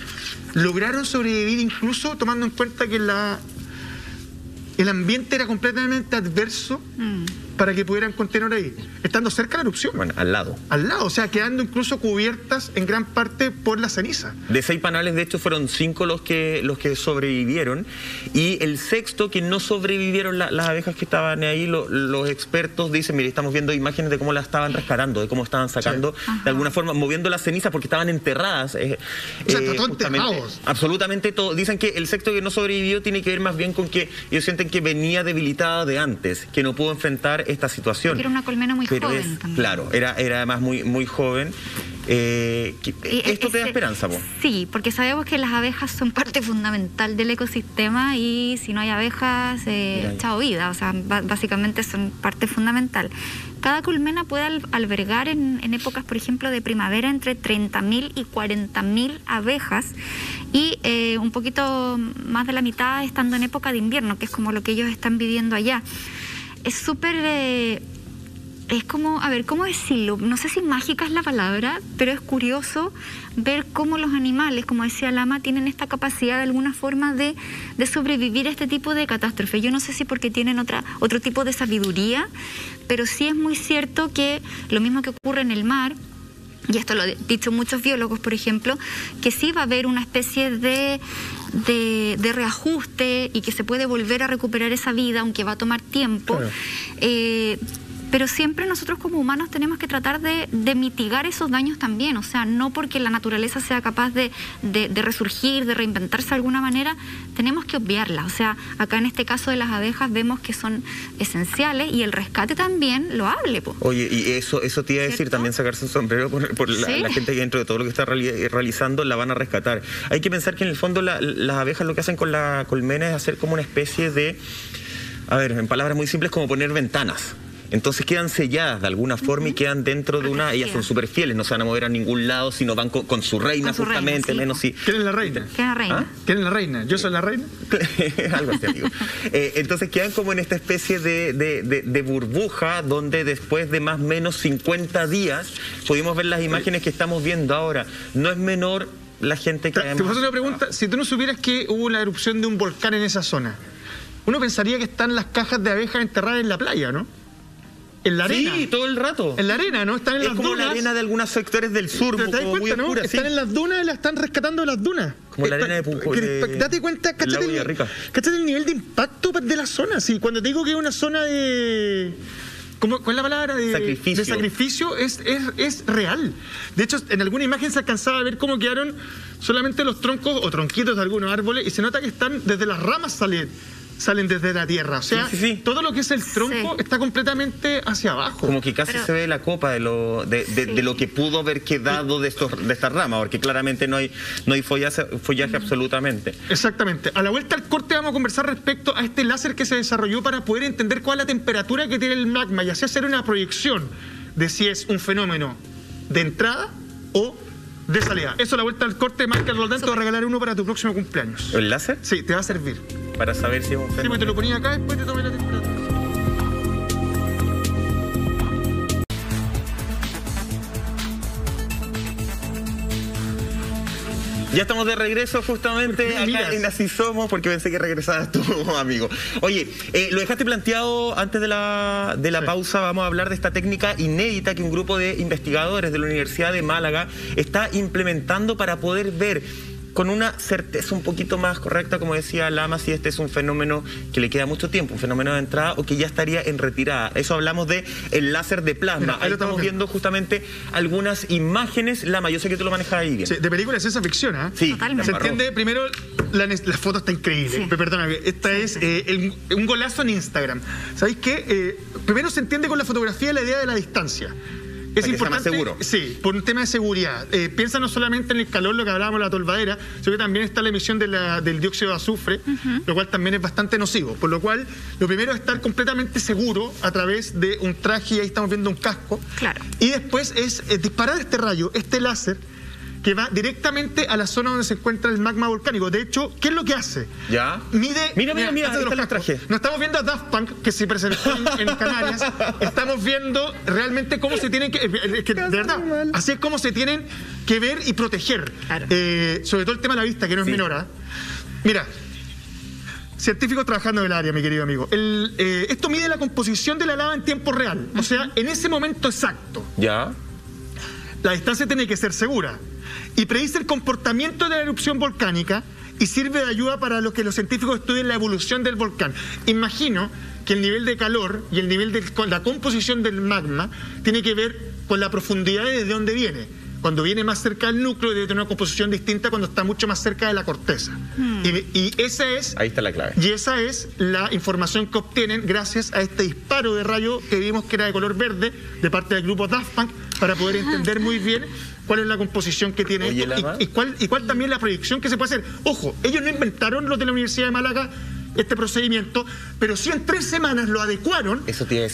lograron sobrevivir incluso tomando en cuenta que el ambiente era completamente adverso para que pudieran continuar ahí, estando cerca de la erupción. Bueno, al lado. Al lado, o sea, quedando incluso cubiertas en gran parte por la ceniza. De 6 panales, de hecho, fueron 5 los que sobrevivieron. Y el sexto, que no sobrevivieron las abejas que estaban ahí, los expertos dicen, mire, estamos viendo imágenes de cómo las estaban rescatando, de cómo estaban sacando, de alguna forma, moviendo las cenizas porque estaban enterradas. O sea, enterrados. Absolutamente todo. Dicen que el sexto que no sobrevivió tiene que ver más bien con que ellos sienten que venía debilitada de antes, que no pudo enfrentar esta situación. Porque era una colmena muy joven también. Claro, era además muy joven. ¿Esto te da esperanza, po? Sí, porque sabemos que las abejas son parte fundamental del ecosistema y si no hay abejas, chao vida. O sea, básicamente son parte fundamental. Cada colmena puede albergar en épocas, por ejemplo, de primavera entre 30.000 y 40.000 abejas y un poquito más de la mitad estando en época de invierno, que es como lo que ellos están viviendo allá. Es súper... es como, a ver, ¿cómo decirlo? No sé si mágica es la palabra, pero es curioso ver cómo los animales, como decía Lama, tienen esta capacidad de alguna forma de sobrevivir a este tipo de catástrofe. Yo no sé si porque tienen otro tipo de sabiduría, pero sí es muy cierto que lo mismo que ocurre en el mar, y esto lo han dicho muchos biólogos, por ejemplo, que sí va a haber una especie de reajuste y que se puede volver a recuperar esa vida, aunque va a tomar tiempo. Claro. Pero siempre nosotros como humanos tenemos que tratar de mitigar esos daños también. O sea, no porque la naturaleza sea capaz de resurgir, de reinventarse de alguna manera, tenemos que obviarla. O sea, acá en este caso de las abejas vemos que son esenciales y el rescate también lo hable. Po. Oye, y eso te iba a decir, también sacarse un sombrero por la gente que dentro de todo lo que está realizando la van a rescatar. Hay que pensar que en el fondo las abejas lo que hacen con la colmena es hacer como una especie de, a ver, en palabras muy simples, como poner ventanas. Entonces quedan selladas de alguna forma y quedan dentro de una... Ellas son súper fieles, no se van a mover a ningún lado, sino van con su reina justamente, menos si... ¿Quién es la reina? ¿Quién es la reina? ¿Quién es la reina? ¿Yo soy la reina? Algo así, amigo. Entonces quedan como en esta especie de burbuja donde después de más o menos 50 días pudimos ver las imágenes que estamos viendo ahora. No es menor la gente que... Te puedo hacer una pregunta. Si tú no supieras que hubo la erupción de un volcán en esa zona, uno pensaría que están las cajas de abejas enterradas en la playa, ¿no? En la arena. Sí, todo el rato. En la arena, ¿no? Están en las dunas. Es como la arena de algunos sectores del sur. ¿Te das cuenta, no? Oscura, están en las dunas y la están rescatando de las dunas. Como la arena de Punco. Date cuenta, ¿cachate el nivel de impacto de la zona? Sí, cuando te digo que es una zona de ¿cuál es la palabra? Sacrificio. De sacrificio es real. De hecho, en alguna imagen se alcanzaba a ver cómo quedaron solamente los troncos o tronquitos de algunos árboles y se nota que están desde las ramas salen desde la tierra. O sea, todo lo que es el tronco está completamente hacia abajo. Como que casi se ve la copa de lo que pudo haber quedado de estas ramas, porque claramente no hay follaje absolutamente. Exactamente. A la vuelta al corte vamos a conversar respecto a este láser que se desarrolló para poder entender cuál es la temperatura que tiene el magma y así hacer una proyección de si es un fenómeno de entrada o de salida. Eso a la vuelta al corte, Michael Roldán, te voy a regalar uno para tu próximo cumpleaños. ¿El láser? Sí, te va a servir. Para saber si es un fenómeno. Sí, te lo ponía acá, después te tomé la temperatura. Ya estamos de regreso justamente acá en Así Somos, porque pensé que regresabas tú, amigo. Oye, lo dejaste planteado antes de la pausa. Vamos a hablar de esta técnica inédita que un grupo de investigadores de la Universidad de Málaga está implementando para poder ver con una certeza un poquito más correcta, como decía Lama, si este es un fenómeno que le queda mucho tiempo, un fenómeno de entrada o que ya estaría en retirada. Eso hablamos de el láser de plasma. Ahí estamos viendo justamente algunas imágenes. Lama, yo sé que tú lo manejas ahí bien. Sí, de película de ciencia ficción, ¿eh? Sí, totalmente. Se entiende, primero, la foto está increíble. Sí. Perdóname, esta es un golazo en Instagram. ¿Sabéis qué? Primero se entiende con la fotografía la idea de la distancia. Es importante, seguro. Sí, por un tema de seguridad. Piensa no solamente en el calor, lo que hablábamos de la tolvadera, sino que también está la emisión del dióxido de azufre, lo cual también es bastante nocivo. Por lo cual, lo primero es estar completamente seguro a través de un traje, y ahí estamos viendo un casco. Claro. Y después es disparar este rayo, este láser, que va directamente a la zona donde se encuentra el magma volcánico. De hecho, ¿qué es lo que hace? ¿Ya? Mira, ahí está el traje. No estamos viendo a Daft Punk, que se presentó en Canarias. Estamos viendo realmente cómo se tienen que de verdad, así es como se tienen que ver y proteger. Claro. Sobre todo el tema de la vista, que no es menor. ¿Eh? Mira, científicos trabajando en el área, mi querido amigo. Esto mide la composición de la lava en tiempo real. O sea, en ese momento exacto. ¿Ya? La distancia tiene que ser segura. Y predice el comportamiento de la erupción volcánica y sirve de ayuda para los que los científicos estudien la evolución del volcán. Imagino que el nivel de calor y el nivel de la composición del magma tiene que ver con la profundidad de desde dónde viene. Cuando viene más cerca del núcleo debe tener una composición distinta cuando está mucho más cerca de la corteza. Y esa es... Ahí está la clave. Y esa es la información que obtienen gracias a este disparo de rayo que vimos que era de color verde de parte del grupo Daft Punk para poder entender muy bien cuál es la composición que tiene esto y cuál también la proyección que se puede hacer. Ojo, ellos no inventaron, los de la Universidad de Málaga, este procedimiento, pero sí en 3 semanas lo adecuaron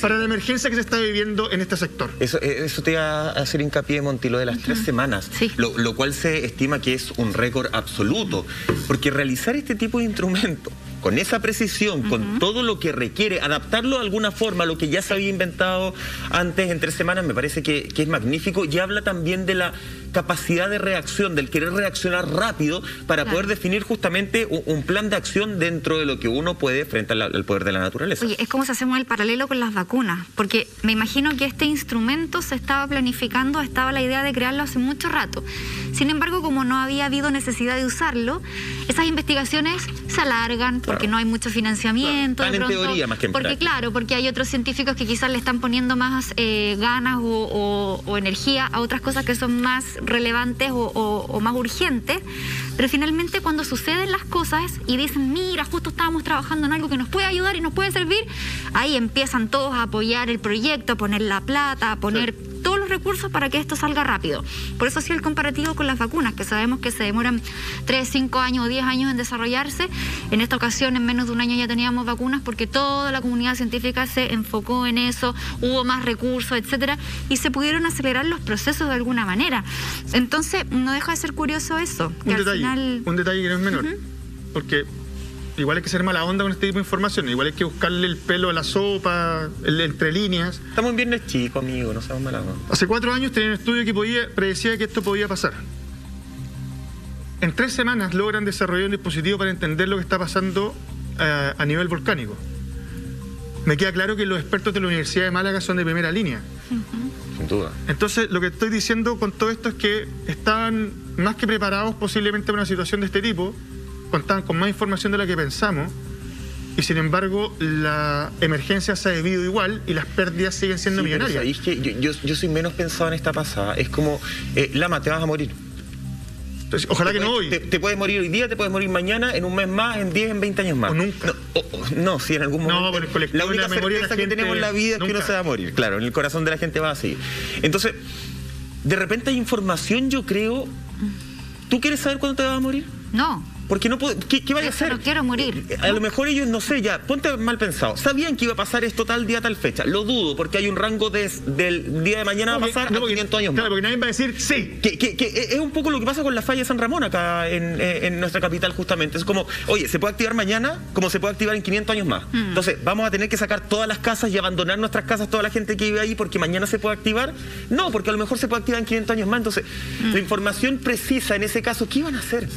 para la emergencia que se está viviendo en este sector. Eso te iba a hacer hincapié, Monti, lo de las 3 semanas, lo cual se estima que es un récord absoluto, porque realizar este tipo de instrumento con esa precisión, con todo lo que requiere, adaptarlo de alguna forma a lo que ya se había inventado antes en 3 semanas, me parece que es magnífico y habla también de la capacidad de reacción, del querer reaccionar rápido para poder definir justamente un plan de acción dentro de lo que uno puede frente al poder de la naturaleza. Oye, es como si hacemos el paralelo con las vacunas, porque me imagino que este instrumento se estaba planificando, estaba la idea de crearlo hace mucho rato. Sin embargo, como no había habido necesidad de usarlo, esas investigaciones se alargan porque no hay mucho financiamiento. Están en teoría más que en práctica. Porque hay otros científicos que quizás le están poniendo más ganas o energía a otras cosas que son más relevantes o más urgentes, pero finalmente cuando suceden las cosas y dicen, mira, justo estábamos trabajando en algo que nos puede ayudar y nos puede servir, ahí empiezan todos a apoyar el proyecto, a poner la plata, a poner todos los recursos para que esto salga rápido. Por eso ha sido el comparativo con las vacunas, que sabemos que se demoran 3, 5 años o 10 años en desarrollarse. En esta ocasión, en menos de un año ya teníamos vacunas porque toda la comunidad científica se enfocó en eso, hubo más recursos, etcétera, y se pudieron acelerar los procesos de alguna manera. Entonces, no deja de ser curioso eso. Un detalle que no es menor, porque igual hay que ser mala onda con este tipo de información, igual hay que buscarle el pelo a la sopa, entre líneas. Estamos en viernes chico, amigo, no seamos mala onda. Hace 4 años tenía un estudio que predecía que esto podía pasar. En 3 semanas logran desarrollar un dispositivo para entender lo que está pasando a nivel volcánico. Me queda claro que los expertos de la Universidad de Málaga son de primera línea. Sin duda. Entonces, lo que estoy diciendo con todo esto es que estaban más que preparados posiblemente para una situación de este tipo, contaban con más información de la que pensamos, y sin embargo la emergencia se ha debido igual y las pérdidas siguen siendo millonarias. Es que yo soy menos pensado en esta pasada. Es como, Lama, te vas a morir. Entonces, ojalá que no hoy. Te puedes morir hoy día, te puedes morir mañana, en un mes más, en 10, en 20 años más. O nunca. No, si en algún momento. No, por el colectivo, la única certeza que tenemos en la vida es que uno se va a morir. Claro, en el corazón de la gente va a seguir. Entonces, de repente hay información, yo creo. ¿Tú quieres saber cuándo te vas a morir? No. Porque no puedo, ¿qué vaya a hacer? No quiero morir. A lo mejor ellos, no sé, ya, ponte mal pensado. Sabían que iba a pasar esto tal día, tal fecha. Lo dudo, porque hay un rango del día de mañana va a pasar a 500 años más. Claro, porque nadie va a decir sí. Que es un poco lo que pasa con la falla de San Ramón acá en nuestra capital justamente. Es como, oye, se puede activar mañana como se puede activar en 500 años más. Entonces, ¿vamos a tener que sacar todas las casas y abandonar nuestras casas, toda la gente que vive ahí porque mañana se puede activar? No, porque a lo mejor se puede activar en 500 años más. Entonces, la información precisa en ese caso, ¿qué iban a hacer?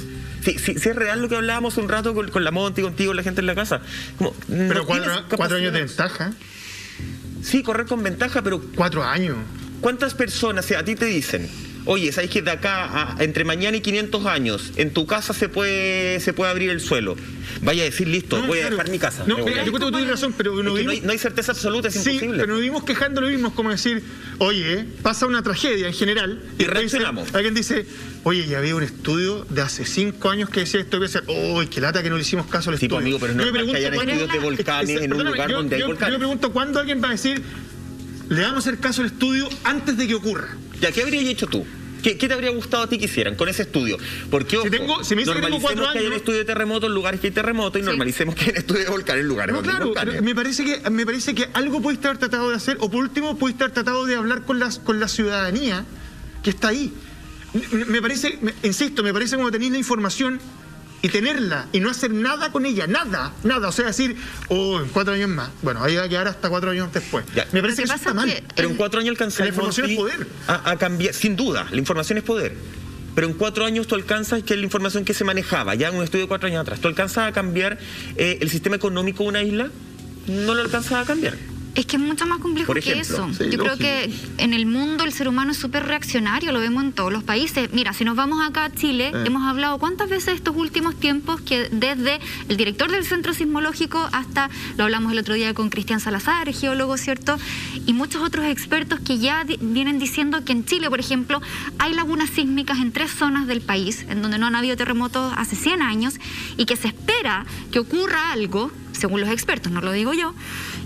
Si es real lo que hablábamos un rato con la Monty, contigo, la gente en la casa. Como, pero 4 años de ventaja. Sí, correr con ventaja, pero... 4 años. ¿Cuántas personas a ti te dicen, oye, ¿sabes que de acá entre mañana y 500 años en tu casa se puede abrir el suelo? Vaya a decir, listo, voy a dejar mi casa. No, yo creo que tú tienes razón, pero no hay certeza absoluta, es imposible. Sí, pero nos vimos quejando lo mismo, como decir, oye, pasa una tragedia en general. Y reaccionamos. Alguien dice, oye, ya había un estudio de hace 5 años que decía esto, y voy a decir, uy, qué lata que no le hicimos caso al estudio. Amigo, pero no es que hayan estudios de volcanes en un lugar donde hay volcanes. Yo me pregunto, ¿cuándo alguien va a decir, le vamos a hacer caso al estudio antes de que ocurra? Ya, ¿qué habrías hecho tú? ¿Qué te habría gustado a ti que hicieran con ese estudio? Porque, ojo, si me dice que tengo 4 años, que hay un estudio de terremotos en lugares que hay terremotos y normalicemos que hay un estudio de volcanes en lugares donde hay volcanes. Me parece que algo pudiste haber tratado de hacer, o por último pudiste haber tratado de hablar con la ciudadanía que está ahí. Me parece, insisto, me parece como tenéis la información y tenerla y no hacer nada con ella, nada, o sea, decir, en 4 años más, bueno, ahí va a quedar hasta 4 años después. Ya. Me parece que eso está mal. Pero en 4 años alcanzas. La información es poder. A cambiar, sin duda, la información es poder. Pero en 4 años tú alcanzas, que es la información que se manejaba, ya en un estudio de 4 años atrás, tú alcanzas a cambiar el sistema económico de una isla, no lo alcanzas a cambiar. Es que es mucho más complejo que eso. Sí, yo creo que en el mundo el ser humano es súper reaccionario, lo vemos en todos los países. Mira, si nos vamos acá a Chile, hemos hablado cuántas veces estos últimos tiempos que desde el director del Centro Sismológico hasta, lo hablamos el otro día con Cristian Salazar, geólogo, ¿cierto? Y muchos otros expertos que ya vienen diciendo que en Chile, por ejemplo, hay lagunas sísmicas en 3 zonas del país, en donde no han habido terremotos hace 100 años y que se espera que ocurra algo, según los expertos, no lo digo yo.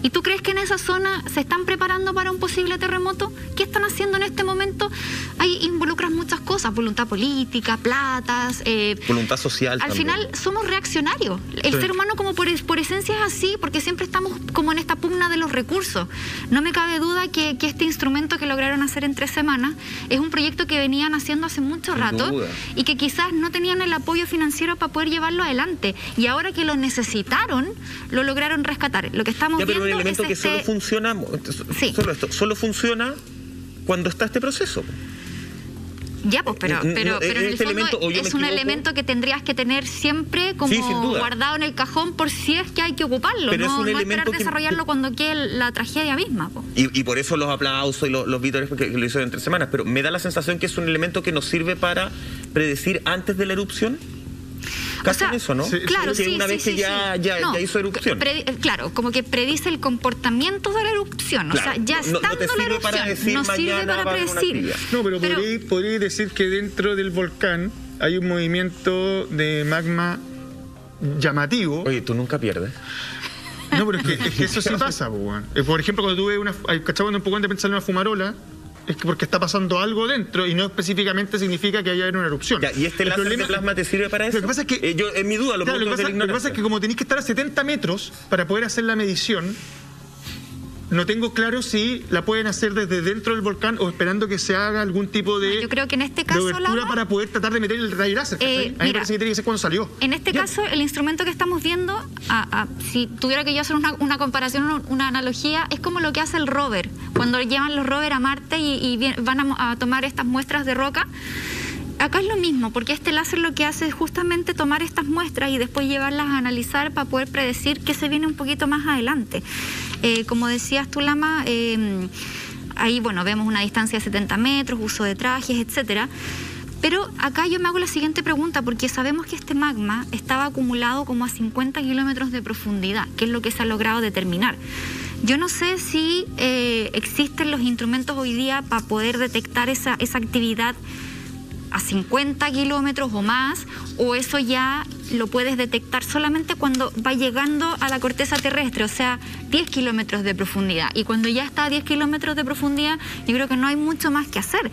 ¿Y tú crees que en esa zona se están preparando para un posible terremoto? ¿Qué están haciendo en este momento? Ahí involucran muchas cosas, voluntad política, platas... voluntad social Al también. final somos reaccionarios. El ser humano como por esencia es así, porque siempre estamos como en esta pugna de los recursos. No me cabe duda que este instrumento que lograron hacer en 3 semanas es un proyecto que venían haciendo hace mucho rato y que quizás no tenían el apoyo financiero para poder llevarlo adelante. Y ahora que lo necesitaron, lo lograron rescatar. Lo que estamos viendo elemento que solo funciona, solo funciona cuando está este proceso. Ya, pues, pero en el fondo es un elemento que tendrías que tener siempre como guardado en el cajón por si es que hay que ocuparlo, pero no esperar desarrollarlo cuando quede la tragedia misma. Y por eso los aplausos y los vítores que lo hicieron en 3 semanas, pero me da la sensación que es un elemento que nos sirve para predecir antes de la erupción. Casi eso, ¿no? Claro, sí. Una vez que ya hizo erupción. Claro, como que predice el comportamiento de la erupción. Claro, o sea, ya estando la erupción, no sirve para predecir. No, pero podría decir que dentro del volcán hay un movimiento de magma llamativo. Oye, tú nunca pierdes. No, pero es que eso sí pasa, por ejemplo, cuando tú ves cuando un poco antes de pensar en una fumarola, es que porque está pasando algo dentro y no específicamente significa que haya una erupción. Ya, ¿y este láser de plasma te sirve para eso? Lo que pasa es que... yo, en mi duda, lo que pasa es que como tenéis que estar a 70 metros para poder hacer la medición, no tengo claro si la pueden hacer desde dentro del volcán o esperando que se haga algún tipo de... Yo creo que en este caso, obertura para poder tratar de meter el rayo láser. A mí me parece que tiene que ser cuando salió. En este caso, el instrumento que estamos viendo, si tuviera que yo hacer una comparación, una analogía, es como lo que hace el rover. Cuando llevan los rovers a Marte y van a tomar estas muestras de roca. Acá es lo mismo, porque este láser lo que hace es justamente tomar estas muestras y después llevarlas a analizar para poder predecir qué se viene un poquito más adelante. Como decías tú, Lama, ahí vemos una distancia de 70 metros, uso de trajes, etcétera. Pero acá yo me hago la siguiente pregunta, porque sabemos que este magma estaba acumulado como a 50 kilómetros de profundidad, que es lo que se ha logrado determinar. Yo no sé si existen los instrumentos hoy día para poder detectar esa actividad a 50 kilómetros o más, o eso ya lo puedes detectar solamente cuando va llegando a la corteza terrestre, o sea, 10 kilómetros de profundidad. Y cuando ya está a 10 kilómetros de profundidad, yo creo que no hay mucho más que hacer.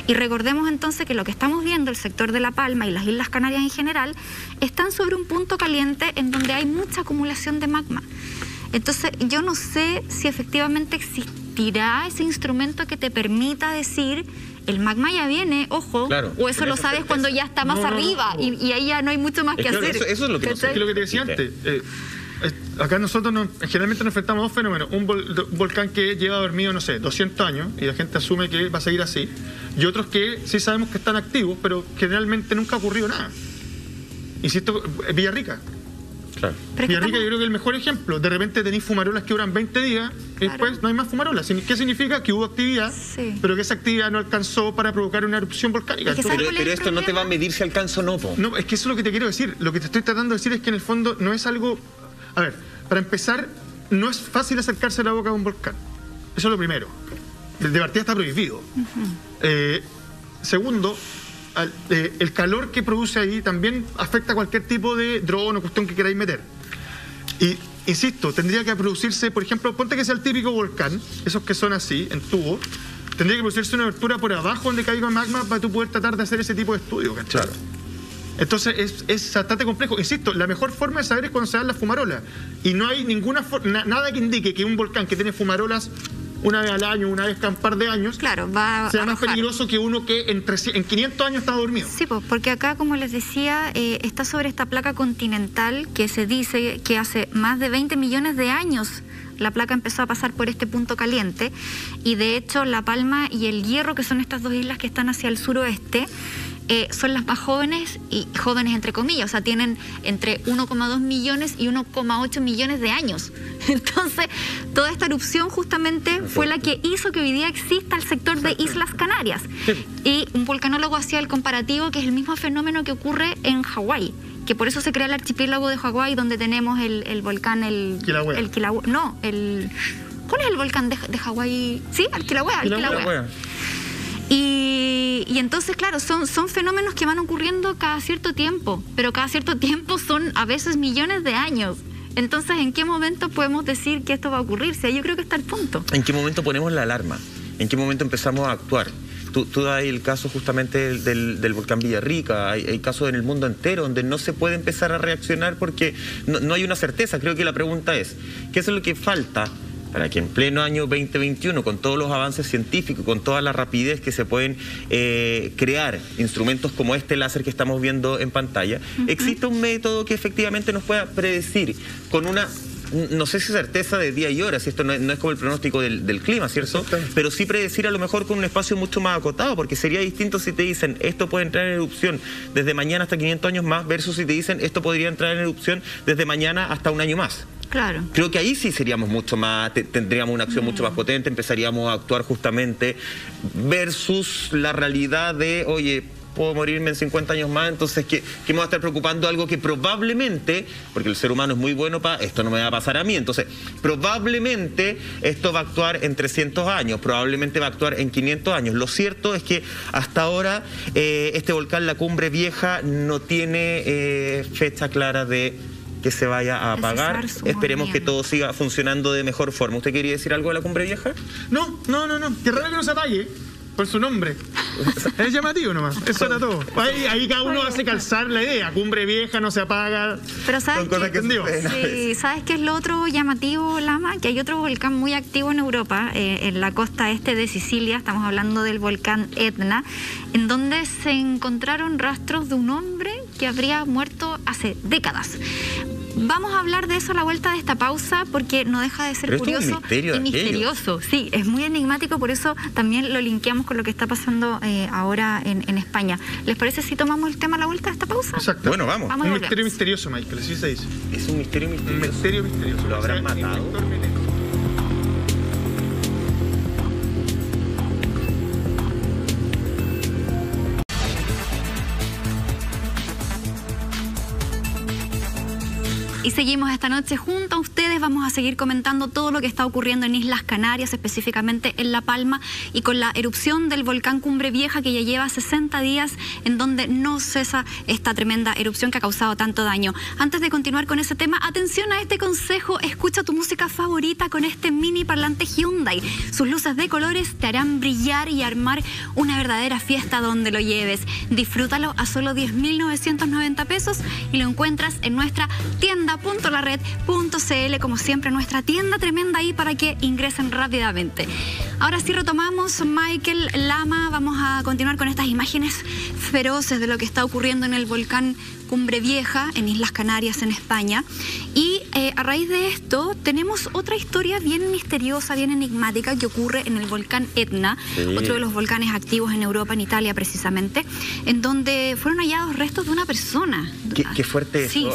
Y recordemos entonces que lo que estamos viendo, el sector de La Palma y las Islas Canarias en general, están sobre un punto caliente en donde hay mucha acumulación de magma. Entonces, yo no sé si efectivamente existirá ese instrumento que te permita decir el magma ya viene, ojo, claro, o eso lo sabes cuando ya está más arriba y ahí ya no hay mucho más que hacer. Eso es lo que, es lo que te decía antes. Acá nosotros generalmente nos enfrentamos a dos fenómenos. Un volcán que lleva dormido, no sé, 200 años y la gente asume que va a seguir así. Y otros que sí sabemos que están activos, pero generalmente nunca ha ocurrido nada. Insisto, Villarrica. Claro. Villarrica yo creo que es el mejor ejemplo. De repente tenéis fumarolas que duran 20 días y después no hay más fumarolas. ¿Qué significa? Que hubo actividad, pero que esa actividad no alcanzó para provocar una erupción volcánica. Pero esto no te va a medir si alcanza o no, po. No, es que eso es lo que te quiero decir. Lo que te estoy tratando de decir es que en el fondo no es algo... A ver, para empezar, no es fácil acercarse a la boca de un volcán. Eso es lo primero. De partida está prohibido. Segundo, el calor que produce ahí también afecta a cualquier tipo de dron o cuestión que queráis meter. Y, insisto, tendría que producirse, por ejemplo, ponte que sea el típico volcán, esos que son así, en tubo, tendría que producirse una abertura por abajo donde caiga magma para tú poder tratar de hacer ese tipo de estudio, ¿cachai? Claro. Entonces es bastante complejo. Insisto, la mejor forma de saber es cuando se dan las fumarolas. Y no hay nada que indique que un volcán que tiene fumarolas una vez al año, una vez cada par de años, claro, va sea más peligroso que uno que en 500 años está dormido. Sí, pues, porque acá, como les decía, está sobre esta placa continental que se dice que hace más de 20 millones de años la placa empezó a pasar por este punto caliente, y de hecho La Palma y El Hierro, que son estas dos islas que están hacia el suroeste, son las más jóvenes, y jóvenes entre comillas, o sea, tienen entre 1,2 millones y 1,8 millones de años. Entonces, toda esta erupción justamente fue la que hizo que hoy día exista el sector de Islas Canarias. Sí. Y un volcanólogo hacía el comparativo, que es el mismo fenómeno que ocurre en Hawái, que por eso se crea el archipiélago de Hawái, donde tenemos el volcán, Kilauea. ¿Cuál es el volcán de Hawái? Sí, el Kilauea. Y entonces, claro, son fenómenos que van ocurriendo cada cierto tiempo, pero cada cierto tiempo son a veces millones de años. Entonces, ¿en qué momento podemos decir que esto va a ocurrir? O sea, yo creo que está el punto. ¿En qué momento ponemos la alarma? ¿En qué momento empezamos a actuar? Tú das el caso justamente del volcán Villarrica, hay casos en el mundo entero donde no se puede empezar a reaccionar porque no hay una certeza. Creo que la pregunta es, ¿qué es lo que falta para que en pleno año 2021, con todos los avances científicos, con toda la rapidez que se pueden crear instrumentos como este láser que estamos viendo en pantalla, exista un método que efectivamente nos pueda predecir con una... No sé si certeza de día y hora, si esto no es como el pronóstico del clima, ¿cierto? Pero sí predecir a lo mejor con un espacio mucho más acotado, porque sería distinto si te dicen esto puede entrar en erupción desde mañana hasta 500 años más, versus si te dicen esto podría entrar en erupción desde mañana hasta un año más. Claro. Creo que ahí sí seríamos mucho más, tendríamos una acción mucho más potente, empezaríamos a actuar justamente versus la realidad de, oye, puedo morirme en 50 años más, entonces ¿qué me va a estar preocupando? Algo que probablemente, porque el ser humano es muy bueno para, esto no me va a pasar a mí, entonces probablemente esto va a actuar en 300 años, probablemente va a actuar en 500 años. Lo cierto es que hasta ahora este volcán, la Cumbre Vieja, no tiene fecha clara de que se vaya a apagar. Esperemos que todo siga funcionando de mejor forma. ¿Usted quería decir algo de la Cumbre Vieja? No. Qué raro que no se apague por su nombre. Es llamativo nomás. Eso era todo. Ahí cada uno hace calzar la idea. Cumbre Vieja, no se apaga. Pero ¿sabes qué? ¿Sabes qué es lo otro llamativo, Lama? Que hay otro volcán muy activo en Europa, en la costa este de Sicilia. Estamos hablando del volcán Etna, en donde se encontraron rastros de un hombre que habría muerto hace décadas. Vamos a hablar de eso a la vuelta de esta pausa, porque no deja de ser curioso y misterioso. Sí, es muy enigmático, por eso también lo linkeamos con lo que está pasando ahora en España. ¿Les parece si tomamos el tema a la vuelta de esta pausa? Exacto. Bueno, vamos. Un misterio misterioso, Michael, así se dice. Es un misterio misterioso. Un misterio misterioso. ¿Lo habrán matado? Y seguimos esta noche junto a ustedes. Vamos a seguir comentando todo lo que está ocurriendo en Islas Canarias, específicamente en La Palma, y con la erupción del volcán Cumbre Vieja, que ya lleva 60 días en donde no cesa esta tremenda erupción que ha causado tanto daño. Antes de continuar con ese tema, atención a este consejo: escucha tu música favorita con este mini parlante Hyundai. Sus luces de colores te harán brillar y armar una verdadera fiesta donde lo lleves. Disfrútalo a solo 10.990 pesos y lo encuentras en nuestra tienda.lared.cl, como siempre, nuestra tienda tremenda ahí para que ingresen rápidamente. Ahora sí retomamos, Michael Lama, vamos a continuar con estas imágenes feroces de lo que está ocurriendo en el volcán Cumbre Vieja, en Islas Canarias, en España. Y a raíz de esto tenemos otra historia bien misteriosa, bien enigmática, que ocurre en el volcán Etna, otro de los volcanes activos en Europa, en Italia precisamente, en donde fueron hallados restos de una persona. Qué fuerte eso. Sí,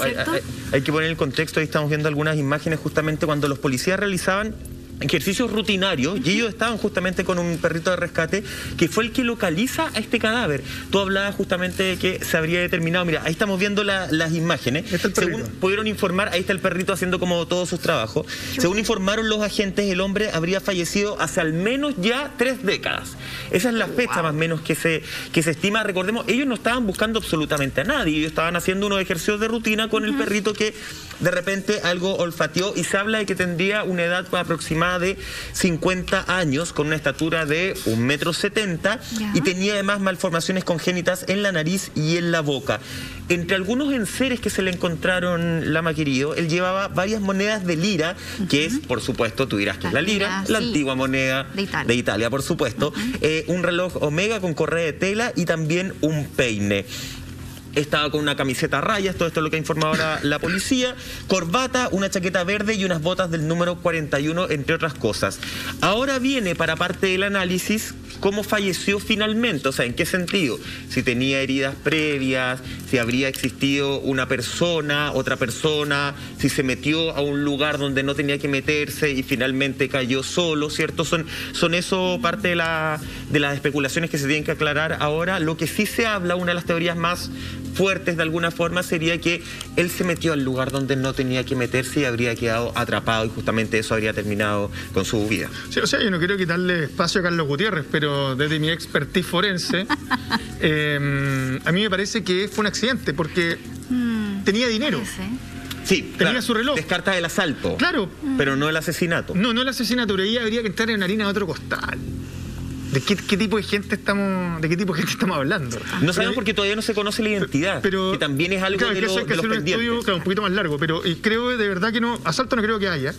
hay que poner el contexto. Ahí estamos viendo algunas imágenes justamente cuando los policías realizaban ejercicios rutinarios y ellos estaban justamente con un perrito de rescate que fue el que localiza a este cadáver. Tú hablabas justamente de que se habría determinado, mira, ahí estamos viendo las imágenes. Según pudieron informar, ahí está el perrito haciendo como todos sus trabajos. Según informaron los agentes, el hombre habría fallecido hace al menos ya 3 décadas. Esa es la fecha más o menos que se estima. Recordemos, ellos no estaban buscando absolutamente a nadie, ellos estaban haciendo unos ejercicios de rutina con el perrito que de repente algo olfateó, y se habla de que tendría una edad aproximada de 50 años, con una estatura de 1,70 m, y tenía además malformaciones congénitas en la nariz y en la boca. Entre algunos enseres que se le encontraron, Lama querido, él llevaba varias monedas de lira, que es, por supuesto, tú dirás que es la lira, la antigua moneda de Italia, por supuesto, un reloj Omega con correa de tela y también un peine. Estaba con una camiseta a rayas, todo esto es lo que ha informado ahora la policía, corbata, una chaqueta verde y unas botas del número 41, entre otras cosas. Ahora viene, para parte del análisis, cómo falleció finalmente, o sea, en qué sentido. Si tenía heridas previas, si habría existido una persona, otra persona, si se metió a un lugar donde no tenía que meterse y finalmente cayó solo, ¿cierto? Son eso parte de las especulaciones que se tienen que aclarar ahora. Lo que sí se habla, una de las teorías más fuertes de alguna forma, sería que él se metió al lugar donde no tenía que meterse y habría quedado atrapado, y justamente eso habría terminado con su vida. Sí, o sea, yo no quiero quitarle espacio a Carlos Gutiérrez, pero desde mi expertise forense, a mí me parece que fue un accidente, porque tenía dinero. Sí, tenía claro, su reloj. Descarta el asalto. Claro. Pero no el asesinato. No el asesinato, pero ahí habría que entrar en harina de otro costal. ¿De qué tipo de gente estamos hablando? No sabemos, porque todavía no se conoce la identidad, pero que también es algo de los pendientes. Estudio, claro, un poquito más largo, pero creo de verdad que no, asalto no creo que haya.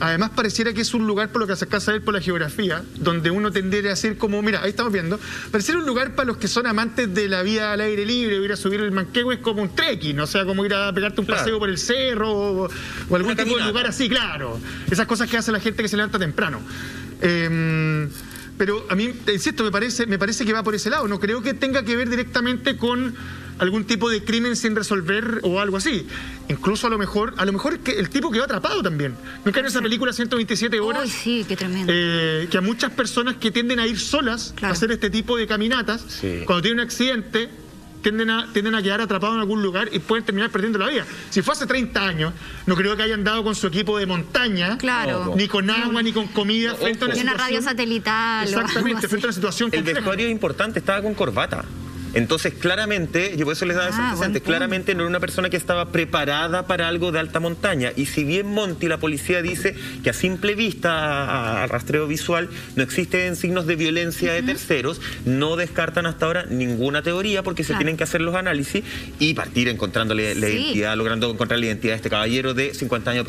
Además pareciera que es un lugar, por lo que se alcanza a ver por la geografía, donde uno tendría a ser como, mira, ahí estamos viendo, pareciera un lugar para los que son amantes de la vida al aire libre, ir a subir el Manquehue es como un trekking, o sea, como ir a pegarte un paseo por el cerro o algún tipo de lugar así, claro. Esas cosas que hace la gente que se levanta temprano. Pero a mí, insisto, me parece que va por ese lado. No creo que tenga que ver directamente con algún tipo de crimen sin resolver o algo así. Incluso a lo mejor es que el tipo quedó atrapado también. ¿No en esa película 127 horas? Ay, sí, qué tremendo. Que a muchas personas que tienden a ir solas a hacer este tipo de caminatas, cuando tienen un accidente, tienden a quedar atrapados en algún lugar y pueden terminar perdiendo la vida. Si fue hace 30 años, no creo que hayan dado con su equipo de montaña, ni con agua, ni con comida, frente a una radio satelital. Exactamente, frente a una situación compleja. El vestuario es importante, estaba con corbata. Entonces, claramente, yo por eso les daba ese presente, claramente no era una persona que estaba preparada para algo de alta montaña. Y si bien Monti, la policía, dice que a simple vista, a rastreo visual, no existen signos de violencia de terceros, no descartan hasta ahora ninguna teoría, porque se tienen que hacer los análisis y partir encontrándole la identidad, logrando encontrar la identidad de este caballero de 50 años.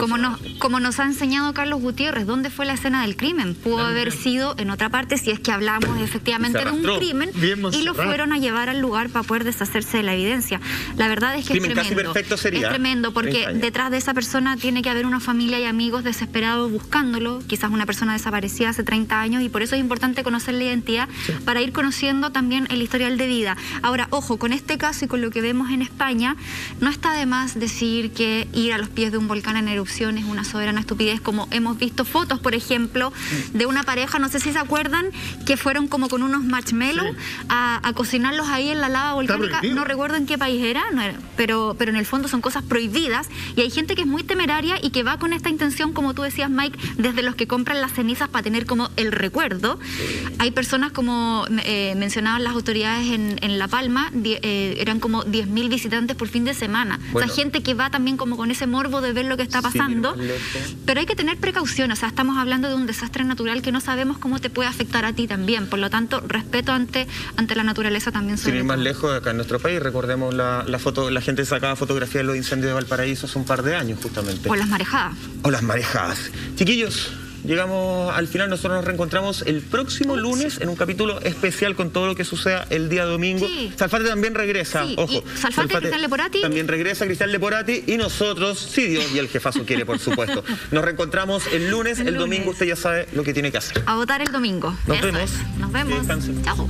Como nos ha enseñado Carlos Gutiérrez, ¿dónde fue la escena del crimen? Pudo haber sido en otra parte, si es que hablamos efectivamente de un crimen, y lo fueron a llevar al lugar para poder deshacerse de la evidencia. La verdad es que es tremendo. Casi perfecto sería. Es tremendo, porque detrás de esa persona tiene que haber una familia y amigos desesperados buscándolo, quizás una persona desaparecida hace 30 años, y por eso es importante conocer la identidad para ir conociendo también el historial de vida. Ahora, ojo, con este caso y con lo que vemos en España, no está de más decir que ir a los pies de un volcán en erupción es una soberana estupidez, como hemos visto fotos, por ejemplo, de una pareja, no sé si se acuerdan, que fueron como con unos marshmallows a cocinarlos ahí ahí en la lava volcánica, no recuerdo en qué país era, pero en el fondo son cosas prohibidas y hay gente que es muy temeraria y que va con esta intención, como tú decías, Mike, desde los que compran las cenizas para tener como el recuerdo. Hay personas como mencionaban las autoridades en La Palma, eran como 10.000 visitantes por fin de semana. Bueno, o sea, gente que va también como con ese morbo de ver lo que está pasando, pero hay que tener precaución, o sea, estamos hablando de un desastre natural que no sabemos cómo te puede afectar a ti también, por lo tanto, respeto ante la naturaleza también. Sin ir más lejos, acá en nuestro país, recordemos la gente sacaba fotografías de los incendios de Valparaíso hace un par de años, justamente. O las marejadas. O las marejadas. Chiquillos, llegamos al final, nosotros nos reencontramos el próximo lunes en un capítulo especial con todo lo que suceda el día domingo. Sí. Salfate también regresa, ojo. Salfate, Cristian Leporati. También regresa Cristian Leporati y nosotros, si Dios y el jefazo quiere, por supuesto. Nos reencontramos el lunes, el domingo usted ya sabe lo que tiene que hacer. A votar el domingo. Nos vemos. Nos vemos. Chao.